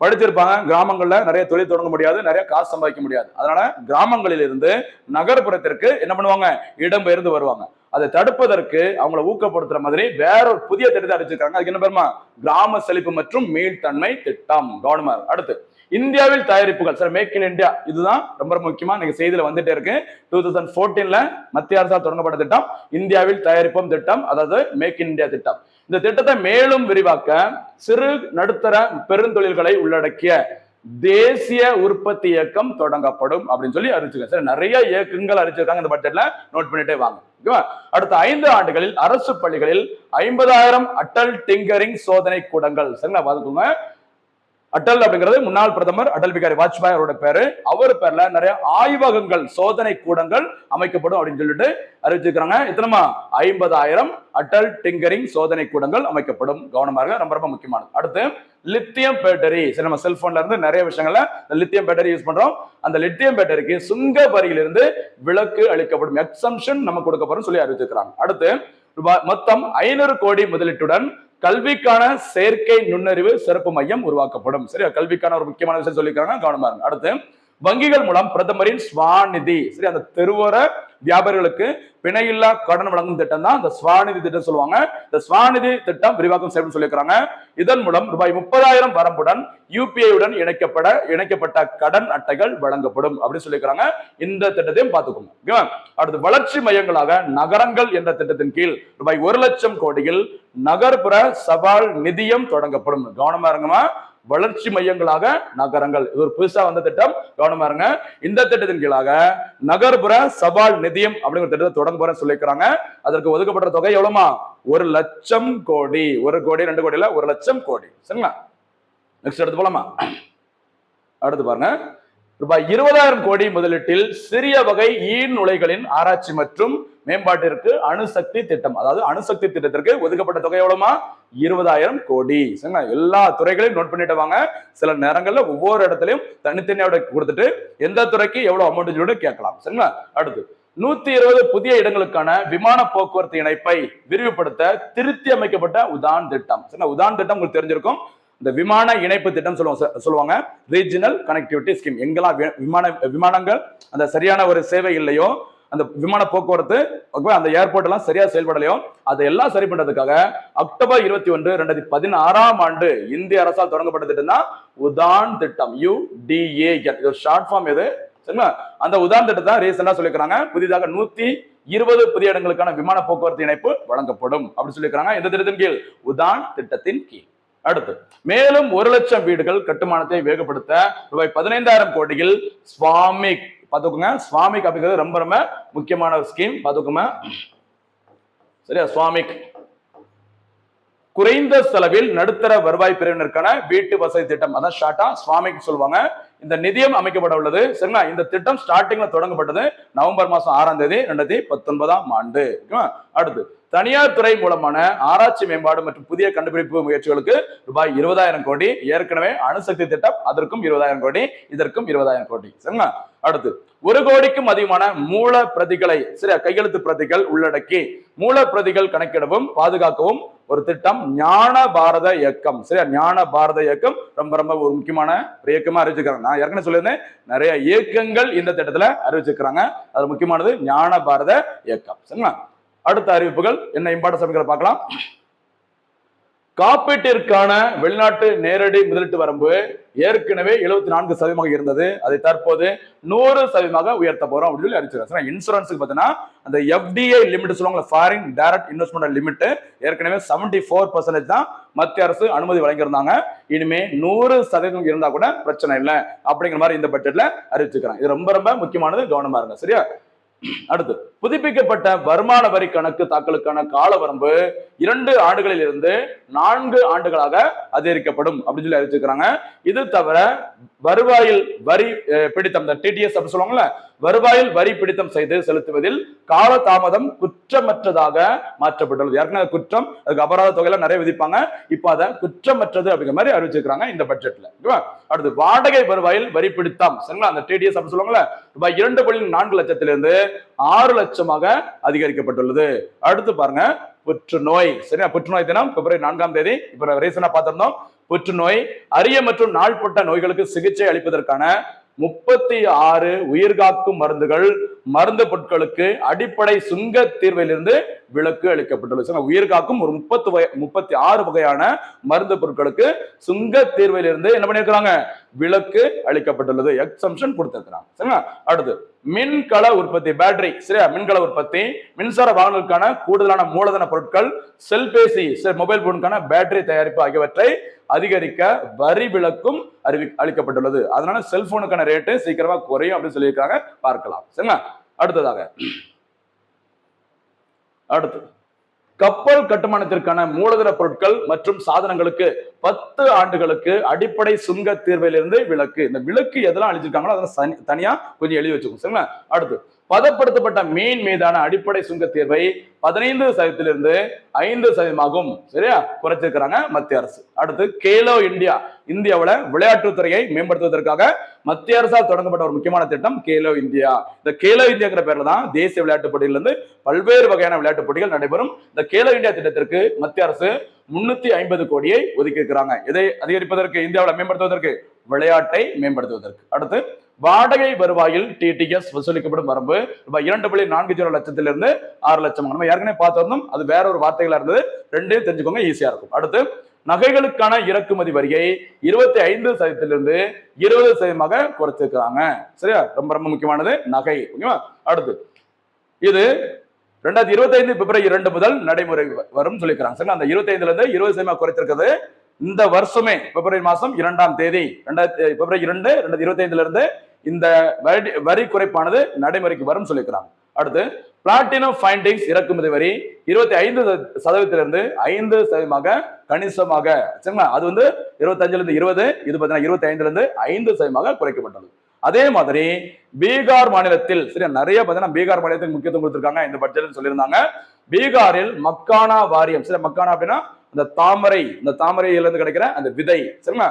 [SPEAKER 1] படிச்சிருப்பாங்க, கிராமங்கள்ல நிறைய தொழில் தொடங்க முடியாது, நிறைய காசு சம்பாதிக்க முடியாது. அதனால கிராமங்களில் இருந்து நகர்ப்புறத்திற்கு என்ன பண்ணுவாங்க? இடம் பெயர்ந்து வருவாங்க. அதை தடுப்பதற்கு அவங்களை ஊக்கப்படுத்துற மாதிரி வேற ஒரு புதிய திட்டத்தை அறிவிச்சிருக்காங்க. அதுக்கு என்ன பேருமா? கிராம செழிப்பு மற்றும் மீள்தன்மை திட்டம். கவனமா. அடுத்து இந்தியாவில் தயாரிப்புகள். சார், மேக் இன் இந்தியா, இதுதான் ரொம்ப முக்கியமா நீங்க செய்தியில வந்துட்டே இருக்கு. 2014ல மத்திய அரசால் தொடங்கப்பட்ட திட்டம் இந்தியாவில் தயாரிப்போம் திட்டம், அதாவது மேக் இன் இந்தியா திட்டம். இந்த திட்டத்தை மேலும் விரிவாக்க சிறு நடுத்தர பெருந்தொழில்களை உள்ளடக்கிய தேசிய உற்பத்தி இயக்கம் தொடங்கப்படும் அப்படின்னு சொல்லி அறிவிச்சிருக்காங்க. சரி, நிறைய இயக்கங்கள் அறிவிச்சிருக்காங்க இந்த பட்ஜெட்ல, நோட் பண்ணிட்டே வாங்க. அடுத்த 5 ஆண்டுகளில் அரசு பள்ளிகளில் 50,000 அட்டல் டிங்கரிங் சோதனை கூடங்கள். சரிங்களா? பாத்துக்கோங்க. அட்டல் அப்படிங்கிறது முன்னாள் பிரதமர் அடல் பிகாரி வாஜ்பாய் அவரோட பேரு. அவர் பேர்ல நிறைய ஆய்வகங்கள், சோதனை கூடங்கள் அமைக்கப்படும் அப்படின்னு சொல்லிட்டு அறிவிச்சிருக்காங்க. எத்தனைமா? 50,000 அட்டல் டிங்கரிங் சோதனை கூடங்கள் அமைக்கப்படும். கவனமா இருக்க, ரொம்ப ரொம்ப முக்கியமானது. அடுத்து லித்தியம் பேட்டரி. சரி, நம்ம செல்போன்ல இருந்து நிறைய விஷயங்கள்ல லித்தியம் பேட்டரி யூஸ் பண்றோம். அந்த லித்தியம் பேட்டரிக்கு சுங்க வரியிலிருந்து விலக்கு அளிக்கப்படும், எக்ஸம்ஷன் நம்ம கொடுக்கப்படும் சொல்லி அறிவிச்சிருக்காங்க. அடுத்து மொத்தம் 500 கோடி முதலீட்டுடன் கல்விக்கான செயற்கை நுண்ணறிவு சிறப்பு மையம் உருவாக்கப்படும். சரியா? கல்விக்கான ஒரு முக்கியமான விஷயம் சொல்லியிருக்காங்க. கவனமா இருங்க. அடுத்து வங்கிகள் மூலம் பிரதமரின் ஸ்வாநிதி. சரி, அந்த தெருவோர வியாபாரிகளுக்கு பிணையில்லா கடன் வழங்கும் திட்டம் தான் இந்த ஸ்வாநிதி திட்டம் சொல்லுவாங்க. இந்த ஸ்வாநிதி திட்டம் விரிவாக்கம் செய்யணும் சொல்லியிருக்காங்க. இதன் மூலம் ரூபாய் 30,000 வரம்புடன் UPI உடன் இணைக்கப்பட்ட கடன் அட்டைகள் வழங்கப்படும் அப்படின்னு சொல்லியிருக்காங்க. இந்த திட்டத்தையும் பார்த்துக்கோங்க. அடுத்து வளர்ச்சி மையங்களாக நகரங்கள் என்ற திட்டத்தின் கீழ் ரூபாய் 1 லட்சம் கோடியில் நகர்ப்புற சவால் நிதியம் தொடங்கப்படும். கவனமா இருங்கம்மா. வளர்ச்சி மையங்களாக நகரங்கள், இது ஒரு புதுசா வந்த திட்டம். கவனமா இருங்க. இந்த திட்டத்தின் கீழாக நகர்ப்புற சவால் நிதியம் அப்படிங்கிற திட்டத்தை தொடங்க போறேன்னு சொல்லியிருக்காங்க. அதற்கு ஒதுக்கப்பட்ட தொகை எவ்வளவுமா? 1 லட்சம் கோடி. 1 கோடி 2 கோடி இல்ல, 1 லட்சம் கோடி. சரிங்களா? நெக்ஸ்ட் எடுத்து போலாமா? அடுத்து பாருங்க, ரூபாய் 20,000 கோடி முதலீட்டில் சிறிய வகை ஈநுழைகளின் ஆராய்ச்சி மற்றும் மேம்பாட்டிற்கு அணுசக்தி திட்டம், அதாவது அணுசக்தி திட்டத்திற்கு ஒதுக்கப்பட்ட தொகை எவ்வளவுமா? 20,000 கோடி. சரிங்களா? எல்லா துறைகளையும் நோட் பண்ணிட்டு வாங்க. சில நேரங்கள்ல ஒவ்வொரு இடத்துலையும் தனித்தனியோட கொடுத்துட்டு எந்த துறைக்கு எவ்வளவு அமௌண்ட் கேட்கலாம். சரிங்களா? அடுத்து 120 புதிய இடங்களுக்கான விமான போக்குவரத்து இணைப்பை விரிவுபடுத்த திருத்தி அமைக்கப்பட்ட உதான் திட்டம். உதான் திட்டம் உங்களுக்கு தெரிஞ்சிருக்கும். இந்த விமான இணைப்பு திட்டம் சொல்லுவாங்க ரீஜனல் கனெக்டிவிட்டி ஸ்கீம். எங்கெல்லாம் விமானங்கள் அந்த சரியான ஒரு சேவை இல்லையோ, அந்த விமான போக்குவரத்து அந்த ஏர்போர்ட் எல்லாம் சரியா செயல்படலையோ, அதெல்லாம் சரி பண்றதுக்காக அக்டோபர் 21, 2016 இந்திய அரசால் தொடங்கப்பட்ட திட்டம் தான் உதான் திட்டம். UDAN. இது ஷார்ட் ஃபார்ம். எது சரிங்களா? அந்த உதான் திட்டத்தை ரீசெண்டா சொல்லிருக்காங்க. புதிதாக 120 புதிய இடங்களுக்கான விமான போக்குவரத்து இணைப்பு வழங்கப்படும் அப்படின்னு சொல்லியிருக்காங்க. இந்த திட்டத்தின் கீழ், உதான் திட்டத்தின் கீழ். அடுத்து, மேலும் 1 லட்சம் வீடுகள் கட்டுமானத்தை வேகப்படுத்த ரூபாய் 15,000 கோடியில் ஸ்வாமிக். பாத்துக்கோங்க, ஸ்வாமிக் அப்படிங்கிறது ரொம்ப ரொம்ப முக்கியமான ஸ்கீம். பாத்துக்கோங்க சரியா. ஸ்வாமிக் குறைந்த செலவில் நடுத்தர வருவாய் பிரிவினருக்கான வீட்டு வசதி திட்டம். அதான் ஷார்ட்டா ஸ்வாமிக் சொல்லுவாங்க. இந்த நிதியம் அமைக்கப்பட உள்ளது சரிங்களா. இந்த திட்டம் ஸ்டார்டிங்ல தொடங்கப்பட்டது நவம்பர் மாசம் 6ஆம் தேதி 2019ஆம் ஆண்டு. அடுத்து, தனியார் துறை மூலமான ஆராய்ச்சி மேம்பாடு மற்றும் புதிய கண்டுபிடிப்பு முயற்சிகளுக்கு ரூபாய் 20,000 கோடி. ஏற்கனவே அணுசக்தி திட்டம், அதற்கும் 20,000 கோடி, இதற்கும் 20,000 கோடி சரிங்களா. அடுத்து, 1 கோடிக்கும் அதிகமான மூல பிரதிகளை சரியா கையெழுத்து பிரதிகள் உள்ளடக்கி மூல பிரதிகள் கணக்கிடவும் பாதுகாக்கவும் ஒரு திட்டம் ஞான பாரத இயக்கம். சரியா, ஞான பாரத இயக்கம் ரொம்ப ரொம்ப ஒரு முக்கியமான ஒரு இயக்கமா அறிவிச்சிருக்காங்க. நான் ஏற்கனவே சொல்லியிருந்தேன், நிறைய இயக்கங்கள் இந்த திட்டத்துல அறிவிச்சிருக்கிறாங்க. அது முக்கியமானது ஞான பாரத இயக்கம் சரிங்களா. அடுத்த அறிவிப்புகள் என்ன இம்பார்ட்டன்ஸ் அப்படிங்கிறத பார்க்கலாம். காப்பீட்டிற்கான வெளிநாட்டு நேரடி முதலீட்டு வரம்பு ஏற்கனவே 74% இருந்தது. அதை தற்போது 100% உயர்த்த போறோம் அப்படின்னு சொல்லி அறிவிச்சிருக்காங்க. இன்சூரன்ஸுக்கு பார்த்தீங்கன்னா அந்த FDI லிமிட் சொல்லுவாங்க, ஃபாரின் டைரக்ட் இன்வெஸ்ட்மெண்ட் லிமிட், ஏற்கனவே 74% தான் மத்திய அரசு அனுமதி வழங்கியிருந்தாங்க. இனிமே 100% இருந்தா கூட பிரச்சனை இல்லை அப்படிங்கிற மாதிரி இந்த பட்ஜெட்ல அறிவிச்சிருக்காங்க. இது ரொம்ப ரொம்ப முக்கியமானது, கவனமா இருங்க சரியா. அடுத்து, புதுப்பிக்கப்பட்ட வருமான வரி கணக்கு தாக்கலுக்கான கால வரம்பு 2 ஆண்டுகளில் இருந்து 4 ஆண்டுகளாக அதிகரிக்கப்படும் அப்படின்னு சொல்லி அறிவிச்சிருக்காங்க. இது தவிர வருவாயில் வரி பிடித்தம், TTS அப்படி சொல்லுவாங்கல்ல, வருவாயில் வரி பிடித்தம் செய்து செலுத்துவதில் கால தாமதம் குற்றமற்றதாக மாற்றப்பட்டுள்ளது. ஏற்கனவே குற்றம், அதுக்கு அபராத தொகையெல்லாம் நிறைய விதிப்பாங்க. இப்ப அதை குற்றமற்றது அப்படிங்கிற மாதிரி அறிவிச்சிருக்காங்க இந்த பட்ஜெட்ல. அடுத்து, வாடகை வருவாயில் வரி பிடித்தம் சரிங்களா, அந்த TTS அப்படி சொல்லுவாங்கல்ல, ரூபாய் 2.4 லட்சத்திலிருந்து 6 லட்சமாக அதிகரிக்கப்பட்டுள்ளது. அடுத்து பாருங்க, புற்றுநோய் சரியா. புற்றுநோய் தினம் பிப்ரவரி 4ஆம் தேதி. இப்ப ரீசனா பார்த்திருந்தோம். புற்றுநோய், அரிய மற்றும் நாள்பட்ட நோய்களுக்கு சிகிச்சை அளிப்பதற்கான 36 உயிர்காக்கும் மருந்துகள், மருந்து பொருட்களுக்கு அடிப்படை சுங்க தீர்விலிருந்து விலக்கு அளிக்கப்பட்டுள்ளது. உயிர்காக்கும் ஒரு 36 வகையான மருந்து பொருட்களுக்கு சுங்க தீர்விலிருந்து என்ன பண்ணிருக்காங்க, விலக்கு அளிக்கப்பட்டுள்ளது. எக்ஸம்ஷன் கொடுத்திருக்கிறாங்க சரிங்களா. அடுத்து, மின்கல உற்பத்தி, பேட்டரி சரியா, மின்கல உற்பத்தி, மின்சார வாகனங்களுக்கான கூடுதலான மூலதன பொருட்கள், செல்பேசி மொபைல் போனுக்கான பேட்டரி தயாரிப்பு ஆகியவற்றை அதிகரிக்க வரி விலக்கும் அளிக்கப்பட்டுள்ளது. அதனால செல்போனுக்கான ரேட்டு சீக்கிரமா குறையும் அப்படின்னு சொல்லியிருக்காங்க. பார்க்கலாம் சரிங்களா. அடுத்ததாக, அடுத்து, கப்பல் கட்டுமானத்திற்கான மூலதன பொருட்கள் மற்றும் சாதனங்களுக்கு 10 ஆண்டுகளுக்கு அடிப்படை சுங்க தீர்விலிருந்து விலக்கு. இந்த விலக்கு எதெல்லாம் அளிச்சிருக்காங்களோ அதெல்லாம் தனியா கொஞ்சம் எழுதி வச்சுக்கோங்க சரிங்களா. அடுத்து, பதப்படுத்தப்பட்ட மீன் மீதான அடிப்படை சுங்க தீர்வை 15%லிருந்து 5% சரியா குறைச்சிருக்கிறாங்க மத்திய அரசு. அடுத்து, கேலோ இந்தியா, இந்தியாவில் விளையாட்டுத்துறையை மேம்படுத்துவதற்காக மத்திய அரசால் தொடங்கப்பட்ட ஒரு முக்கியமான திட்டம் கேலோ இந்தியா. இந்த கேலோ இந்தியாங்கிற பேர்ல தான் தேசிய விளையாட்டு போட்டியிலிருந்து பல்வேறு வகையான விளையாட்டு போட்டிகள் நடைபெறும். இந்த கேலோ இந்தியா திட்டத்திற்கு மத்திய அரசு 350 கோடியை ஒதுக்கி இருக்கிறாங்க. இதை அதிகரிப்பதற்கு, இந்தியாவில் மேம்படுத்துவதற்கு, விளையாட்டை மேம்படுத்துவதற்கு. அடுத்து, வாடகை வருவாயில் TTS வசூலிக்கப்படும் வரம்பு ரூபாய் 2.40 லட்சத்திலிருந்து 6 லட்சம். நம்ம ஏற்கனவே பார்த்திருந்தோம், அது வேற ஒரு வார்த்தைகளா இருந்தது. ரெண்டையும் தெரிஞ்சுக்கோங்க, ஈஸியா இருக்கும். அடுத்து, நகைகளுக்கான இறக்குமதி வரியை 25%லிருந்து 20% குறைச்சிருக்காங்க சரியா. ரொம்ப ரொம்ப முக்கியமானது நகை. அடுத்து, இது 2025 பிப்ரவரி 2 முதல் நடைமுறை வரும் சொல்லிக்கிறாங்க சரிங்களா. அந்த 25%லிருந்து 20% குறைத்திருக்கிறது. இந்த வருஷமே பிப்ரவரி மாசம் 2ஆம் தேதி பிப்ரவரி 2, 2025 இந்த வரி குறைப்பானது நடைமுறைக்கு வரும் சொல்லிக்கிறாங்க. அடுத்து, பிளாட்டினம் ஃபைண்டிங்ஸ் இறக்குமதி வரி 25%லிருந்து 5% கணிசமாக சரிங்களா. அது 25லிருந்து 20, இது பார்த்தீங்கன்னா 25லிருந்து 5% குறைக்கப்பட்டுள்ளது. அதே மாதிரி பீகார் மாநிலத்தில் சரியா, நிறைய பார்த்தீங்கன்னா பீகார் மாநிலத்துக்கு முக்கியத்துவம் கொடுத்திருக்காங்க இந்த பட்ஜெட்ல சொல்லியிருந்தாங்க. பீகாரில் மக்கானா வாரியம் சரியா, மக்கானா அப்படின்னா இந்த தாமரையிலிருந்து கிடைக்கிற அந்த விதை சரிங்களா,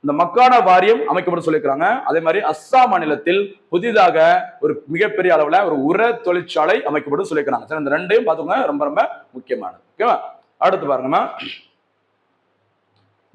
[SPEAKER 1] இந்த மக்கான வாரியம் அமைக்கப்படும் சொல்லியிருக்காங்க. அதே மாதிரி அஸ்ஸாம் மாநிலத்தில் புதிதாக ஒரு மிகப்பெரிய அளவுல ஒரு உர தொழிற்சாலை அமைக்கப்படும் சொல்லியிருக்காங்க. சரி, இந்த ரெண்டையும் பார்த்துக்கோங்க, ரொம்ப ரொம்ப முக்கியமானது. ஓகேவா? அடுத்து பாருங்கம்மா,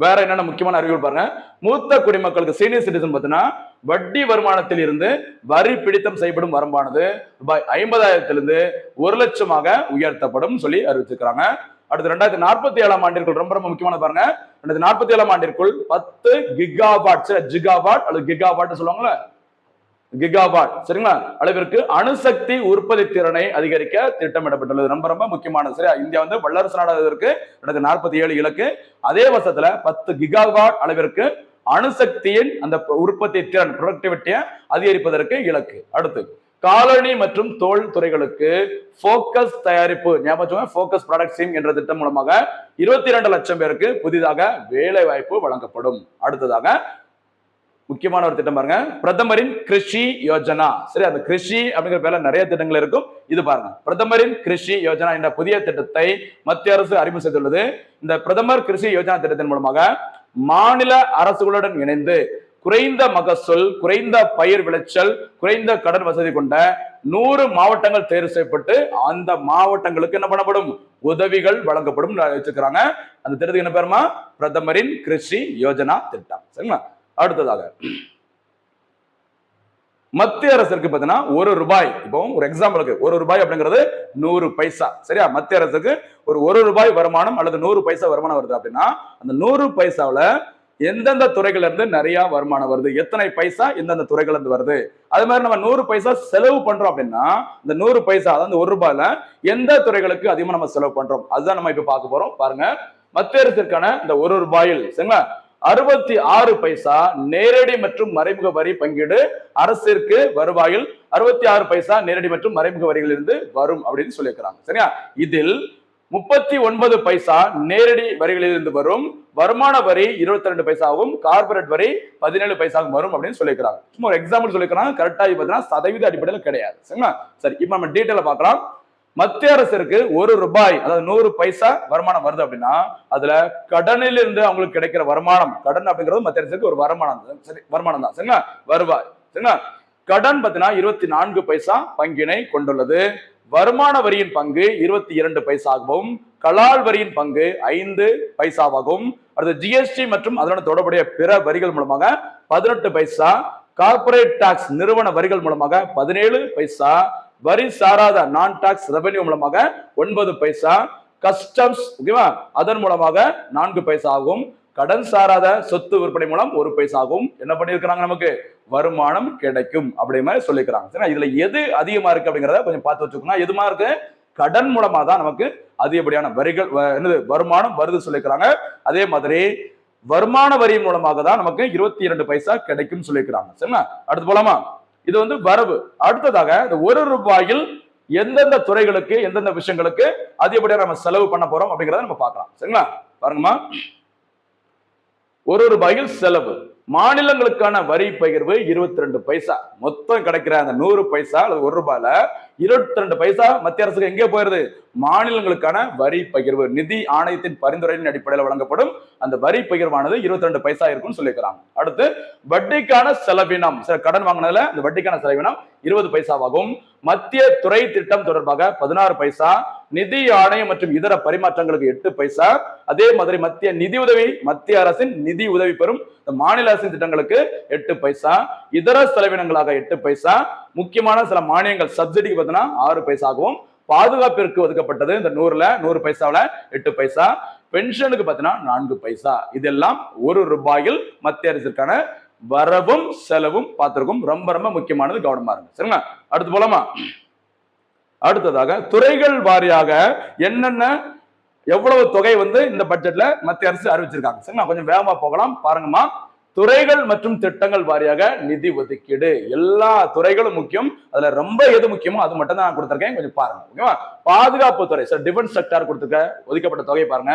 [SPEAKER 1] வேற என்னென்ன முக்கியமான அறிவியல் பாருங்க. மூத்த குடிமக்களுக்கு சீனியர் சிட்டிசன் பார்த்தீங்கன்னா வட்டி வருமானத்தில் இருந்து வரி பிடித்தம் செய்யப்படும் வரம்பானது ரூபாய் 50,000 1,00,000 உயர்த்தப்படும் சொல்லி அறிவிச்சிருக்காங்க. அடுத்து 2047 ஆண்டிற்குள் ரொம்ப ரொம்ப முக்கியமான பாருங்க. 2047 ஆண்டிற்குள் 10 கிகாவாட் ஜிகாவாட் அல்லது கிகாவாட் சொல்லுவாங்களா, கிகாவாட் சரிங்களா அளவிற்கு அணுசக்தி உற்பத்தி திறனை அதிகரிக்க திட்டமிடப்பட்டுள்ளது. ரொம்ப ரொம்ப முக்கியமானது. சரியா, இந்தியா வந்து வல்லரசு நாடாவதற்கு 47 இலக்கு. அதே வருஷத்துல 10 கிகாவாட் அளவிற்கு அணுசக்தியின் அந்த உற்பத்தி திறன் ப்ரொடக்டிவிட்டியை அதிகரிப்பதற்கு இலக்கு. அடுத்து காலனி மற்றும் தோல் துறைகளுக்கு போக்கஸ் தயாரிப்பு ஞாபகம் போக்கஸ் ப்ராடக்ட் ஸ்கீம் என்ற திட்டம் மூலமாக 22 லட்சம் பேருக்கு புதிதாக வேலை வாய்ப்பு வழங்கப்படும். அடுத்ததாக முக்கியமான ஒரு திட்டம் பாருங்க, பிரதமரின் கிருஷி யோஜனா. சரி, அந்த கிருஷி அப்படிங்கிற பேர்ல நிறைய திட்டங்கள் இருக்கும். இது பாருங்க, பிரதமரின் கிருஷி யோஜனா என்ற புதிய திட்டத்தை மத்திய அரசு அறிமுகம் செய்துள்ளது. இந்த பிரதமர் கிருஷி யோஜனா திட்டத்தின் மூலமாக மாநில அரசுகளுடன் இணைந்து குறைந்த மகசூல், குறைந்த பயிர் விளைச்சல், குறைந்த கடன் வசதி கொண்ட 100 மாவட்டங்கள் தேர்வு செய்யப்பட்டு அந்த மாவட்டங்களுக்கு என்ன பண்ணப்படும், உதவிகள் வழங்கப்படும் வச்சிருக்கிறாங்க. அந்த திட்டத்துக்கு என்ன பேருமா, பிரதமரின் கிருஷி யோஜனா திட்டம். சரிங்களா? அடுத்ததாக மத்திய அரசுக்கு பார்த்தீங்கன்னா 1 ரூபாய், இப்போ ஒரு எக்ஸாம்பிளுக்கு 1 ரூபாய் அப்படிங்கிறது 100 பைசா. சரியா, மத்திய அரசுக்கு ஒரு 1 ரூபாய் வருமானம் அல்லது 100 பைசா வருமானம் வருது அப்படின்னா அந்த 100 பைசாவில் எந்தெந்த துறைகள்ல இருந்து நிறைய வருமானம் வருது, எத்தனை பைசா எந்தெந்த துறைகள் இருந்து வருது, அது மாதிரி நம்ம 100 பைசா செலவு பண்றோம் அப்படின்னா இந்த 100 பைசா அதாவது 1 ரூபாயில எந்த துறைகளுக்கு அதிகமா நம்ம செலவு பண்றோம் அதுதான் நம்ம இப்ப பார்க்க போறோம். பாருங்க, மத்திய அரசிற்கான இந்த 1 ரூபாயில் சரிங்களா 66 பைசா நேரடி மற்றும் மறைமுக வரி பங்கீடு அரசிற்கு வருவாயில் 66 பைசா நேரடி மற்றும் மறைமுக வரிகளில் இருந்து வரும் அப்படின்னு சொல்லியிருக்கிறாங்க. சரியா, இதில் 39 பைசா நேரடி வரிகளில் இருந்து வரும், வருமான வரி 22 பைசாவும், கார்பரேட் வரி 17 பைசாவும் வரும் அப்படின்னு சொல்லியிருக்கிறாங்க. சும்மா ஒரு எக்ஸாம்பிள் சொல்லியிருக்கிறாங்க, கரெக்டா பார்த்தீங்கன்னா சதவீத அடிப்படையில் கிடையாது. சரிங்களா? சரி, இப்ப நம்ம டீட்டெயில பார்க்கலாம். மத்திய அரசிற்கு 1 ரூபாய் அதாவது 100 பைசா வருமானம் வருது அப்படின்னா அதுல கடனில் இருந்து அவங்களுக்கு கிடைக்கிற வருமானம், கடன் அப்படிங்கிறது மத்திய அரசுக்கு ஒரு வருமானம். சரி, வருமானம் தான். சரிங்களா, வருவாய். சரிங்களா, கடன் பார்த்தீங்கன்னா 24 பைசா பங்கினை கொண்டுள்ளது. வருமான வரியின் பங்கு 22 பைசாகவும், கலால் வரியின் பங்கு 5 பைசாவாகவும், அடுத்து ஜிஎஸ்டி மற்றும் அதனுடன் தொடர்புடைய பிற வரிகள் மூலமாக 18 பைசா, கார்பரேட் டாக்ஸ் நிறுவன வரிகள் மூலமாக 17 பைசா, வரி சாராத நான் டாக்ஸ் ரெவென்யூ மூலமாக 9 பைசா, கஸ்டம்ஸ் ஓகேவா அதன் மூலமாக 4 பைசா ஆகும், கடன் சாராத சொத்து விற்பனை மூலம் 1 பைசா ஆகும். என்ன பண்ணிருக்கிறாங்க, நமக்கு வருமானம் கிடைக்கும் அப்படி மாதிரி சொல்லிக்கிறாங்க. சரி, இதுல எது அதிகமா இருக்கு அப்படிங்கிறத கொஞ்சம் பார்த்து வச்சுக்கோங்க. எதுமா இருக்கு, கடன் மூலமா தான் நமக்கு அதிகப்படியான வரிகள் என்னது வருமானம் வருது சொல்லிக்கிறாங்க. அதே மாதிரி வருமான வரி மூலமாக தான் நமக்கு 22 பைசா கிடைக்கும் சொல்லிக்கிறாங்க. சரிங்களா, அடுத்து போலாமா, இது வந்து வரவு. அடுத்ததாக இந்த 1 ரூபாயில் எந்தெந்த துறைகளுக்கு எந்தெந்த விஷயங்களுக்கு அதிகப்படியாக நம்ம செலவு பண்ண போறோம் அப்படிங்கிறத நம்ம பார்க்கலாம். சரிங்களா, பாருங்கம்மா, 1 ரூபாயில் செலவு மாநிலங்களுக்கான வரி பகிர்வு 22 பைசா. மொத்தம் கிடைக்கிற அந்த 100 பைசா அல்லது 1 ரூபாயில 22 பைசா மத்திய அரசுக்கு எங்கே போயிருது, மாநிலங்களுக்கான வரி பகிர்வு நிதி ஆணையத்தின் பரிந்துரையின் அடிப்படையில் வழங்கப்படும் அந்த வரி பகிர்வானது 22 பைசா இருக்குன்னு சொல்லியிருக்கிறாங்க. அடுத்து வட்டிக்கான செலவினம், கடன் வாங்கினதுல இந்த வட்டிக்கான செலவினம் 20 பைசாவாகும். மத்திய துறை திட்டம் தொடர்பாக 16 பைசா, நிதி ஆணையம் மற்றும் இதர பரிமாற்றங்களுக்கு 8 பைசா. அதே மாதிரி மத்திய நிதி உதவி, மத்திய அரசின் நிதி உதவி பெறும் மாநில அரசின் திட்டங்களுக்கு 8 பைசா, இதர செலவினங்களாக 8 பைசா, முக்கியமான சில மானியங்கள் சப்சிடிக்கு பார்த்தீங்கன்னா 6 பைசாகவும், பாதுகாப்பிற்கு ஒதுக்கப்பட்டது இந்த 100 பைசாவில 8 பைசா, பென்ஷனுக்கு பார்த்தீங்கன்னா 4 பைசா. இதெல்லாம் 1 ரூபாயில் மத்திய அரசிற்கான வரவும் செலவும் பார்த்திருக்கும். ரொம்ப ரொம்ப முக்கியமானது, கவனமா இருங்க. சரிங்களா, அடுத்து போலாமா. அடுத்ததாக துறைகள் வாரியாக என்னென்ன எவ்வளவு தொகை வந்து இந்த பட்ஜெட்ல மத்திய அரசு அறிவிச்சிருக்காங்க. சரிங்களா, கொஞ்சம் வேகமா போகலாம். பாருங்கம்மா, துறைகள் மற்றும் திட்டங்கள் வாரியாக நிதி ஒதுக்கீடு எல்லா துறைகளும் முக்கியம். அதுல ரொம்ப எது முக்கியமோ அது மட்டும் தான் நான் கொடுத்திருக்கேன், கொஞ்சம் பாருங்க. ஓகேவா, பாதுகாப்பு துறை டிஃபென்ஸ் செக்டார் கொடுத்துருக்க ஒதுக்கப்பட்ட தொகை பாருங்க,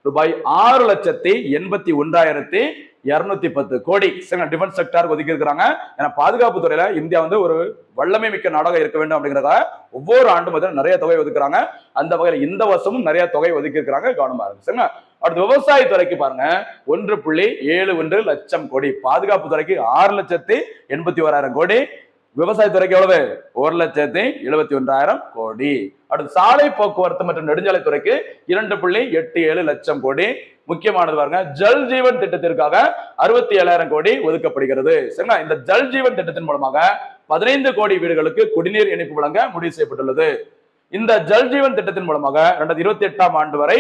[SPEAKER 1] ரூபாய் 6,81,100 210 கோடி டிஃபென்ஸ் செக்டாருக்கு ஒதுக்கி இருக்கிறாங்க. ஏன்னா பாதுகாப்பு துறையில இந்தியா வந்து ஒரு வல்லமை மிக்க நாடாக இருக்க வேண்டும் அப்படிங்கிறத ஒவ்வொரு ஆண்டும் நிறைய தொகை ஒதுக்குறாங்க. அந்த வகையில் இந்த வருஷமும் நிறைய தொகை ஒதுக்கி இருக்கிறாங்க. கவனமா இருக்கு. சரிங்களா? அடுத்து விவசாய துறைக்கு பாருங்க 1.71 லட்சம் கோடி, பாதுகாப்பு துறைக்கு 6,81,000 கோடி, விவசாயத்துறைக்கு எவ்வளவு 1,71,000 கோடி. அடுத்து சாலை போக்குவரத்து மற்றும் நெடுஞ்சாலை துறைக்கு 2.87 லட்சம் கோடி. முக்கியமானது பாருங்க, ஜல் ஜீவன் திட்டத்திற்காக 67,000 கோடி ஒதுக்கப்படுகிறது. சரிங்களா? இந்த ஜல் ஜீவன் திட்டத்தின் மூலமாக 15 கோடி வீடுகளுக்கு குடிநீர் இணைப்பு வழங்க முடிவு செய்யப்பட்டுள்ளது. இந்த ஜல் ஜீவன் திட்டத்தின் மூலமாக 2028ஆம் ஆண்டு வரை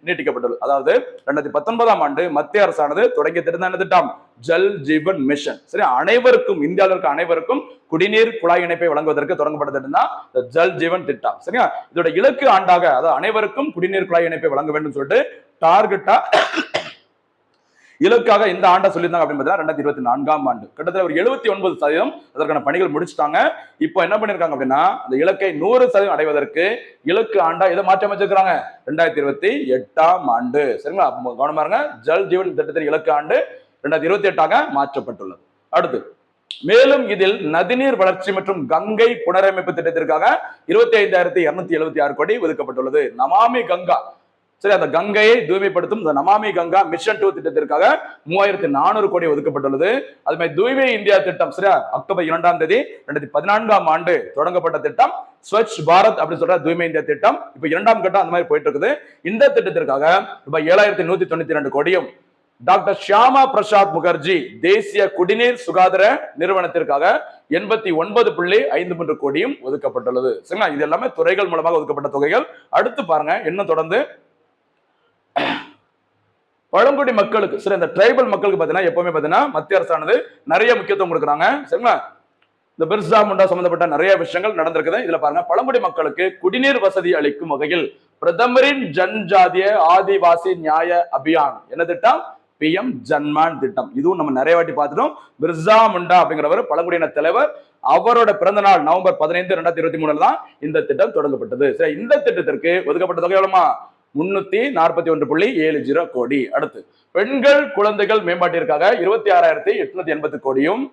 [SPEAKER 1] நீட்டிக்கப்பட்டுள்ளது. அதாவது 2019ஆம் ஆண்டு மத்திய அரசானது தொடங்கிய திட்டம் திட்டம் ஜல் ஜீவன் மிஷன். சரி, அனைவருக்கும், இந்தியாவில் இருக்க அனைவருக்கும் குடிநீர் குழாய் இணைப்பை வழங்குவதற்கு தொடங்கப்பட்ட திட்டம் தான் ஜல் ஜீவன் திட்டம். சரியா? இதோட இலக்கு ஆண்டாக, அதாவது அனைவருக்கும் குடிநீர் குழாய் இணைப்பை வழங்க வேண்டும் சொல்லிட்டு டார்கெட்டா இலக்காக இந்த ஆண்டை சொல்லியிருந்தாங்க. அப்படின்னு 2024ஆம் ஆண்டு கிட்டத்தட்ட ஒரு 79% அதற்கான பணிகள் முடிச்சுட்டாங்க. இப்போ என்ன பண்ணிருக்காங்க அப்படின்னா, அந்த இலக்கை 100% அடைவதற்கு இலக்கு ஆண்டா இதை மாற்றி அமைச்சிருக்காங்க 2028ஆம் ஆண்டு. சரிங்களா? கவனமா இருங்க, ஜல் ஜீவன் திட்டத்தின் இலக்கு ஆண்டு 2028ஆக மாற்றப்பட்டுள்ளது. அடுத்து, மேலும் இதில் நதிநீர் வளர்ச்சி மற்றும் கங்கை புனரமைப்பு திட்டத்திற்காக 25,276 கோடி ஒதுக்கப்பட்டுள்ளது. நமாமி கங்கா, சரி, அந்த கங்கையை தூய்மைப்படுத்தும் இந்த நமாமி கங்கா மிஷன் 2 திட்டத்திற்காக 3,400 கோடி ஒதுக்கப்பட்டுள்ளது. அது மாதிரி தூய்மை இந்தியா திட்டம், சரியா, அக்டோபர் 2ஆம் தேதி 2014ஆம் ஆண்டு தொடங்கப்பட்ட திட்டம் ஸ்வச் பாரத் அப்படின்னு சொல்ற தூய்மை இந்தியா திட்டம். இப்ப 2ஆம் கட்டம் அந்த மாதிரி போயிட்டு இருக்குது. இந்த திட்டத்திற்காக ரூபாய் 7,192 கோடியும், டாக்டர் ஷியாமா பிரசாத் முகர்ஜி தேசிய குடிநீர் சுகாதார நிறுவனத்திற்காக 89.53 கோடியும் ஒதுக்கப்பட்டுள்ளது. சரிங்களா? இது எல்லாமே துறைகள் மூலமாக ஒதுக்கப்பட்ட தொகைகள். அடுத்து பாருங்க, இன்னும் தொடர்ந்து பழங்குடி மக்களுக்கு, சரி, இந்த டிரைபல் மக்களுக்கு பாத்தீங்கன்னா எப்பவுமே பாத்தீங்கன்னா மத்திய அரசானது நிறைய முக்கியத்துவம் கொடுக்குறாங்க. சரிங்களா? இந்த பிர்சா முண்டா சம்பந்தப்பட்ட நிறைய விஷயங்கள் நடந்திருக்குது. இதுல பாருங்க, பழங்குடி மக்களுக்கு குடிநீர் வசதி அளிக்கும் வகையில் பிரதமரின் ஜன்ஜாதிய ஆதிவாசி நியாய அபியான் என்ன திட்டம்? PM ஜன்மான் திட்டம். இதுவும் நம்ம நிறைய வாட்டி பார்த்துட்டோம். பிர்சா முண்டா அப்படிங்கிறவர் பழங்குடியின தலைவர். அவரோட பிறந்த நாள் நவம்பர் 15, 2023 தான் இந்த திட்டம் தொடங்கப்பட்டது. சரி, இந்த திட்டத்திற்கு ஒதுக்கப்பட்ட தொகை எவ்வளவுமா? 341.70 கோடி. அடுத்து, பெண்கள் குழந்தைகள் மேம்பாட்டிற்காக 26,880 கோடியும்,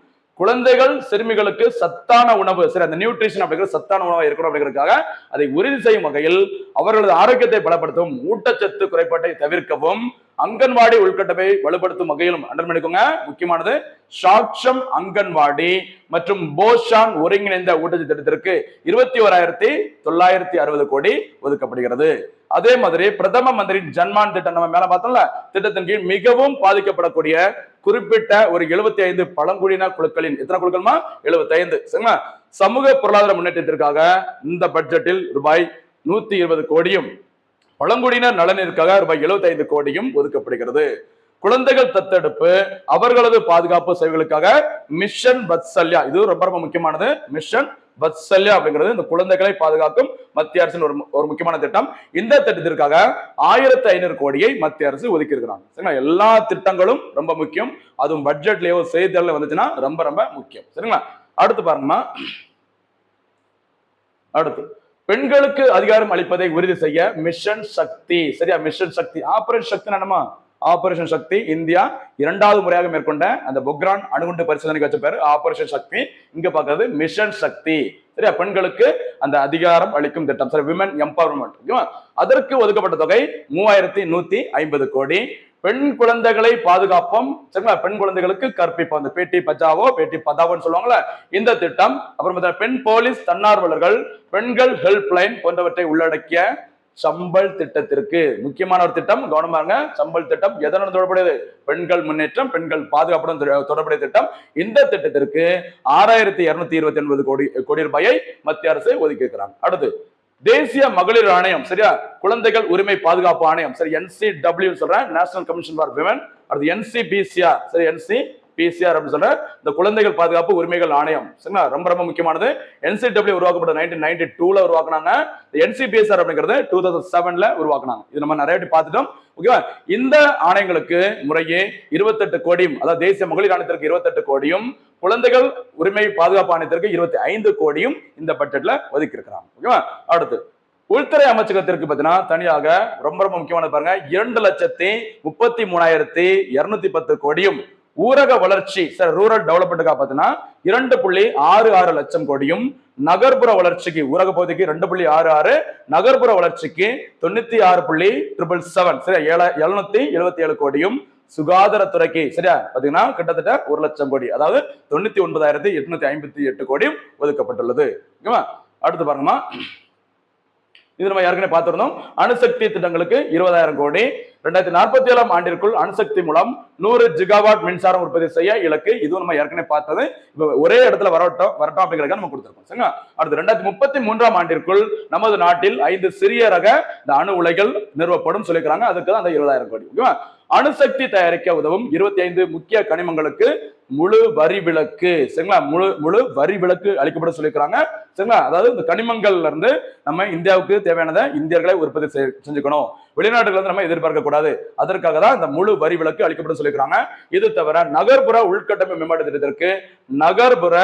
[SPEAKER 1] குழந்தைகள் சிறுமிகளுக்கு சத்தான உணவு, சரி, அந்த நியூட்ரிஷன் அப்படிங்கிற சத்தான உணவாக இருக்கணும் அப்படிங்கிறதுக்காக அதை உறுதி செய்யும் வகையில் அவர்களது ஆரோக்கியத்தை பலப்படுத்தும், ஊட்டச்சத்து குறைபாட்டை தவிர்க்கவும், அங்கன்வாடி உள்கட்டமை வலுப்படுத்தும் வகையிலும் அண்டர் பண்ணிக்கோங்க. முக்கியமானது, சாட்சம் அங்கன்வாடி மற்றும் போஷான் ஒருங்கிணைந்த ஊட்டச்சத்து திட்டத்திற்கு 21,960 கோடி ஒதுக்கப்படுகிறது. அதே மாதிரி பிரதம மந்திரி ஜன்மான் திட்டம் நம்ம மேல பார்த்தோம்ல, திட்டத்தின் கீழ் மிகவும் பாதிக்கப்படக்கூடிய குறிப்பிட்ட ஒரு 75 பழங்குடியின குழுக்களின், எத்தனை குழுக்கள்மா? 75. சரிங்களா? சமூக பொருளாதார முன்னேற்றத்திற்காக இந்த பட்ஜெட்டில் ரூபாய் 120 கோடியும், பழங்குடியினர் நலனிற்காக ரூபாய் 75 கோடியும் ஒதுக்கப்படுகிறது. குழந்தைகள் தத்தெடுப்பு, அவர்களது பாதுகாப்பு சேவைகளுக்காக மிஷன் வத்சல்யா, இது ரொம்ப ரொம்ப முக்கியமானது. மிஷன் வத்சல்யா அப்படிங்கிறது இந்த குழந்தைகளை பாதுகாக்கும் மத்திய அரசின் ஒரு முக்கியமான திட்டம். இந்த திட்டத்திற்காக 1,500 கோடியை மத்திய அரசு ஒதுக்கி இருக்கிறாங்க. சரிங்களா? எல்லா திட்டங்களும் ரொம்ப முக்கியம். அதுவும் பட்ஜெட்லயோ செய்தித்தாள்ல வந்துச்சுன்னா ரொம்ப ரொம்ப முக்கியம். சரிங்களா? அடுத்து பாருங்கம்மா, அடுத்து பெண்களுக்கு அதிகாரம் அளிப்பதை உறுதி செய்ய மிஷன் சக்தி. சரியா? மிஷன் சக்தி, ஆபரேஷன் சக்தி என்னமா? ஆபரேஷன் சக்தி இந்தியா 2வது முறையாக மேற்கொண்ட அந்த பொக்ரான் அணுகுண்டு பரிசோதனைக்கு வச்ச பேரு ஆபரேஷன் சக்தி. இங்க பாக்குறது மிஷன் சக்தி. சரியா? பெண்களுக்கு அந்த அதிகாரம் அளிக்கும் திட்டம். சரி, விமன் எம்பவர்மெண்ட். ஓகேவா? அதற்கு ஒதுக்கப்பட்ட தொகை 3,150 கோடி. பெண் குழந்தைகளை பாதுகாப்போம், சரிங்களா? பெண் குழந்தைகளுக்கு கற்பிப்போம், அந்த பேட்டி பச்சாவோ பேட்டி பதாவோன்னு சொல்லுவாங்கல்ல, இந்த திட்டம். அப்புறம் பெண் போலீஸ் தன்னார்வலர்கள், பெண்கள் ஹெல்ப் லைன் போன்றவற்றை உள்ளடக்கிய சம்பல் திட்டத்திற்கு முக்கியமான ஒரு திட்டம். கவனமா இருங்க, சம்பல் திட்டம் எதனுடன் தொடர்புடையது? பெண்கள் முன்னேற்றம், பெண்கள் பாதுகாப்புடன் தொடர்புடைய திட்டம். இந்த திட்டத்திற்கு 6,229 கோடி ரூபாயை மத்திய அரசு ஒதுக்கி இருக்கிறாங்க. அடுத்து, தேசிய மகளிர் ஆணையம், சரியா? குழந்தைகள் உரிமை பாதுகாப்பு ஆணையம், சரி, NCW சொல்றேன், நேஷனல் கமிஷன் ஃபார் விமன். அடுத்து NCPCR, சரி, NCPCR அப்படின்னு சொல்ற இந்த குழந்தைகள் பாதுகாப்பு உரிமைகள் ஆணையம். சரிங்களா? ரொம்ப ரொம்ப முக்கியமானது. NCW உருவாக்கப்பட்ட 1992ல உருவாக்குனாங்க. NCPCR அப்படிங்கிறது 2007ல உருவாக்குனாங்க. இது நம்ம நிறைய பார்த்துட்டோம். ஓகேவா? இந்த ஆணையங்களுக்கு முறையே 28 கோடியும், அதாவது தேசிய மகளிர் ஆணையத்திற்கு 28 கோடியும், குழந்தைகள் உரிமை பாதுகாப்பு ஆணையத்திற்கு 25 கோடியும் இந்த பட்ஜெட்ல ஒதுக்கி இருக்கிறாங்க. ஓகேவா? அடுத்து, உள்துறை அமைச்சகத்திற்கு பார்த்தீங்கன்னா தனியாக ரொம்ப ரொம்ப முக்கியமானது பாருங்க 2,33,210 கோடியும், ஊரக வளர்ச்சி ரூரல் டெவலப்மெண்ட்டுக்காக பார்த்தீங்கன்னா 2.66 லட்சம் கோடியும், நகர்ப்புற வளர்ச்சிக்கு ஊரக பகுதிக்கு 2.66, நகர்ப்புற வளர்ச்சிக்கு 96.777 சரியா 777 கோடியும், சுகாதாரத்துறைக்கு சரியா பாத்தீங்கன்னா கிட்டத்தட்ட 1 லட்சம் கோடி, அதாவது 99,858 கோடியும் ஒதுக்கப்பட்டுள்ளது. ஓகேவா? அடுத்து பாருங்கம்மா, இது நம்ம ஏற்கனவே பார்த்திருந்தோம். அணுசக்தி திட்டங்களுக்கு 20,000 கோடி. 2047 ஆண்டிற்குள் அணுசக்தி மூலம் 100 ஜிகாவாட் மின்சாரம் உற்பத்தி செய்ய இலக்கு. இதுவும் நம்ம ஏற்கனவே பார்த்தது. இப்ப ஒரே இடத்துல வரட்டும் அப்படிங்கிறத நம்ம கொடுத்திருக்கோம். சரிங்களா? அடுத்து 2033 ஆண்டிற்குள் நமது நாட்டில் 5 சிறிய ரக இந்த அணு உலைகள் நிறுவப்படும் சொல்லிக்கிறாங்க. அதுக்கு தான் அந்த 20,000 கோடி. ஓகேவா? அணுசக்தி தயாரிக்க உதவும் 25 முக்கிய கனிமங்களுக்கு முழு வரி விலக்கு. சரிங்களா? முழு வரி விலக்கு அளிக்கப்பட சொல்லியிருக்காங்க. சரிங்களா? அதாவது இந்த கனிமங்கள்ல இருந்து நம்ம இந்தியாவுக்கு தேவையானதை இந்தியர்களை உற்பத்தி செஞ்சுக்கணும், வெளிநாட்டுல இருந்து நம்ம எதிர்பார்க்க கூடாது. அதற்காக தான் இந்த முழு வரி விலக்கு அளிக்கப்பட சொல்லியிருக்காங்க. இது தவிர நகர்ப்புற உள்கட்டமைப்பு மேம்பாட்டு திட்டத்திற்கு நகர்ப்புற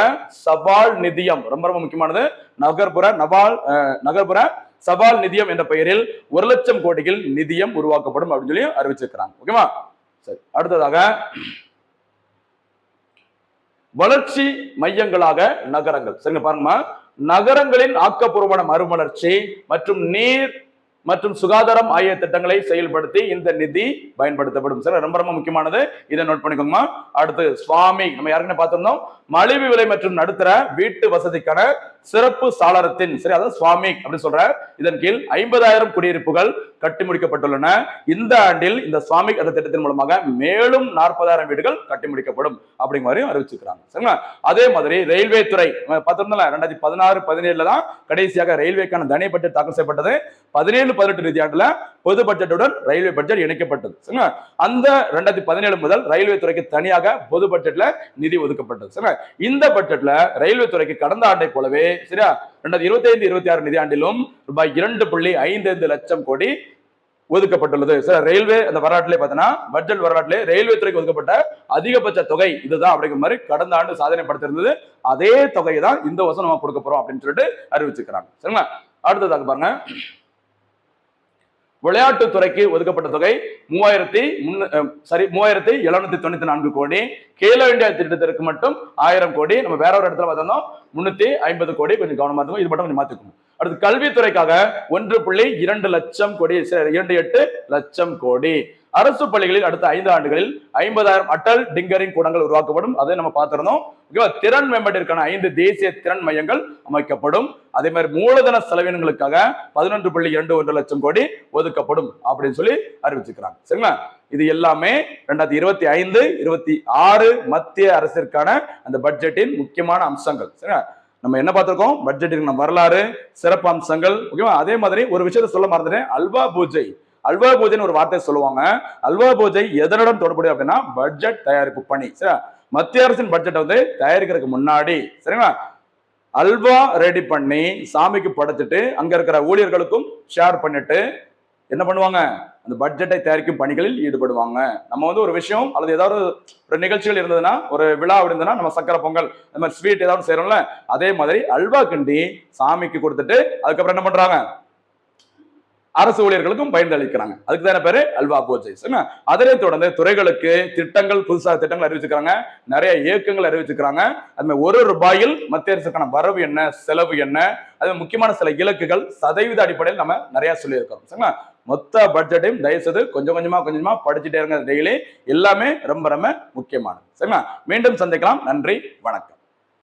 [SPEAKER 1] சவால் நிதியம், ரொம்ப ரொம்ப முக்கியமானது, நகர்ப்புற சவால் நிதியம் என்ற பெயரில் 1 லட்சம் கோடிகள் நிதியம் உருவாக்கப்படும் அப்படின்னு சொல்லி அறிவிச்சிருக்கிறாங்க. ஓகேவா? சரி, அடுத்ததாக வளர்ச்சி மையங்களாக நகரங்கள். சரிங்க, பாருங்கம்மா, நகரங்களின் ஆக்கப்பூர்வமான மறுமலர்ச்சி மற்றும் நீர் மற்றும் சுகாதாரம் ஆகிய திட்டங்களை செயல்படுத்தி இந்த நிதி பயன்படுத்தப்படும். சரி, ரொம்ப ரொம்ப முக்கியமானது, இதை நோட் பண்ணிக்கோங்க. அடுத்து சுவாமி, நம்ம யாருக்குன்னு பார்த்திருந்தோம், மலிவு விலை மற்றும் நடுத்தர வீட்டு வசதிக்கான சிறப்பு சாளரத்தின் சரி அதாவது சுவாமி அப்படின்னு சொல்ற இதன் கீழ் 50,000 குடியிருப்புகள் கட்டி முடிக்கப்பட்டுள்ளன. இந்த ஆண்டில் இந்த சுவாமி அந்த திட்டத்தின் மூலமாக மேலும் 40,000 வீடுகள் கட்டி முடிக்கப்படும் அப்படிங்கிற மாதிரி அறிவிச்சிருக்காங்க. சரிங்களா? அதே மாதிரி ரயில்வே துறை பார்த்திருந்தோம்ல, 2016-17 தான் கடைசியாக ரயில்வேக்கான தனி பட்ஜெட் தாக்கல் செய்யப்பட்டது. 17-18 நிதியாண்டுல பொது பட்ஜெட்டுடன் ரயில்வே பட்ஜெட் இணைக்கப்பட்டது. சரிங்களா? அந்த 2017 முதல் ரயில்வே துறைக்கு தனியாக பொது பட்ஜெட்ல நிதி ஒதுக்கப்பட்டது. சரிங்களா? இந்த பட்ஜெட்ல ரயில்வே துறைக்கு கடந்த ஆண்டை போலவே சரியா 2025-26 நிதியாண்டிலும் ரூபாய் 2.55 லட்சம் கோடி ஒதுக்கப்பட்டுள்ளது. சார், ரயில்வே அந்த வரலாற்றிலே பார்த்தீங்கன்னா பட்ஜெட் வரலாற்றிலே ரயில்வே துறைக்கு ஒதுக்கப்பட்ட அதிகபட்ச தொகை இதுதான் அப்படிங்கிற மாதிரி கடந்த ஆண்டு சாதனை படுத்திருந்தது. அதே தொகையை தான் இந்த வருஷம் நம்ம கொடுக்க போறோம் அப்படின்னு சொல்லிட்டு அறிவிச்சிருக்கிறாங்க. சரிங்களா? அடுத்ததாக பாருங்க, விளையாட்டுத்துறைக்கு ஒதுக்கப்பட்ட தொகை 3,794 கோடி. கேலோ இந்தியா திட்டத்திற்கு மட்டும் 1000 கோடி. நம்ம வேற ஒரு இடத்துல பார்த்தோம் 350 கோடி. கொஞ்சம் கவனமா இருக்கும், இது மட்டும் கொஞ்சம் மாத்திக்கணும். அடுத்து கல்வித்துறைக்காக 1.2 லட்சம் கோடி, 2.8 லட்சம் கோடி. அரசு பள்ளிகளில் அடுத்த 5 ஆண்டுகளில் 50,000 அட்டல் டிங்கரிங் கூடங்கள் உருவாக்கப்படும். அதை நம்ம பார்த்திருந்தோம். திறன் மேம்பாட்டிற்கான 5 தேசிய திறன் மையங்கள் அமைக்கப்படும். அதே மாதிரி மூலதன செலவினங்களுக்காக 11.21 லட்சம் கோடி ஒதுக்கப்படும் அப்படின்னு சொல்லி அறிவிச்சிருக்கிறாங்க. சரிங்களா? இது எல்லாமே 2025-26 மத்திய அரசிற்கான அந்த பட்ஜெட்டின் முக்கியமான அம்சங்கள். சரிங்களா? நம்ம என்ன பார்த்திருக்கோம், பட்ஜெட்டின் வரலாறு, சிறப்பு அம்சங்கள். ஓகேவா? அதே மாதிரி ஒரு விஷயத்தை சொல்ல மறந்துட்டேன், அல்வா பூஜை. அல்வா பூஜைன்னு ஒரு வார்த்தை சொல்லுவாங்க. அல்வா பூஜை எதனுடன் தொடர்புடைய அப்படின்னா பட்ஜெட் தயாரிப்பு பணி. சரி, மத்திய அரசின் பட்ஜெட்டை வந்து தயாரிக்கிறதுக்கு முன்னாடி சரிங்களா அல்வா ரெடி பண்ணி சாமிக்கு படைச்சிட்டு அங்க இருக்கிற ஊழியர்களுக்கும் ஷேர் பண்ணிட்டு என்ன பண்ணுவாங்க, அந்த பட்ஜெட்டை தயாரிக்கும் பணிகளில் ஈடுபடுவாங்க. நம்ம வந்து ஒரு விஷயம் அல்லது ஏதாவது ஒரு நிகழ்ச்சிகள் இருந்ததுன்னா, ஒரு விழா இருந்ததுன்னா, நம்ம சக்கரை பொங்கல் இந்த மாதிரி ஸ்வீட் ஏதாவது செய்யறோம்ல, அதே மாதிரி அல்வா கிண்டி சாமிக்கு கொடுத்துட்டு அதுக்கப்புறம் என்ன பண்றாங்க, அரசு ஊழியர்களுக்கும் பயனளிக்கிறாங்க. அதுக்கு தானே பேரு அல்வா பூஜை. அதனை தொடர்ந்து துறைகளுக்கு திட்டங்கள், புதுசாக திட்டங்கள் அறிவிச்சுக்கிறாங்க, நிறைய இயக்கங்கள் அறிவிச்சுக்கிறாங்க. அது ₹1 மத்திய அரசுக்கான வரவு என்ன, செலவு என்ன, அது முக்கியமான சில இலக்குகள் சதவீத அடிப்படையில் நம்ம நிறைய சொல்லியிருக்கிறோம். சரிங்களா? மொத்த பட்ஜெட்டையும் தயவுசெய்து கொஞ்சம் கொஞ்சமா படிச்சுட்டே இருங்க. டெய்லி எல்லாமே ரொம்ப ரொம்ப முக்கியமானது. சரிங்களா? மீண்டும் சந்திக்கலாம். நன்றி, வணக்கம்.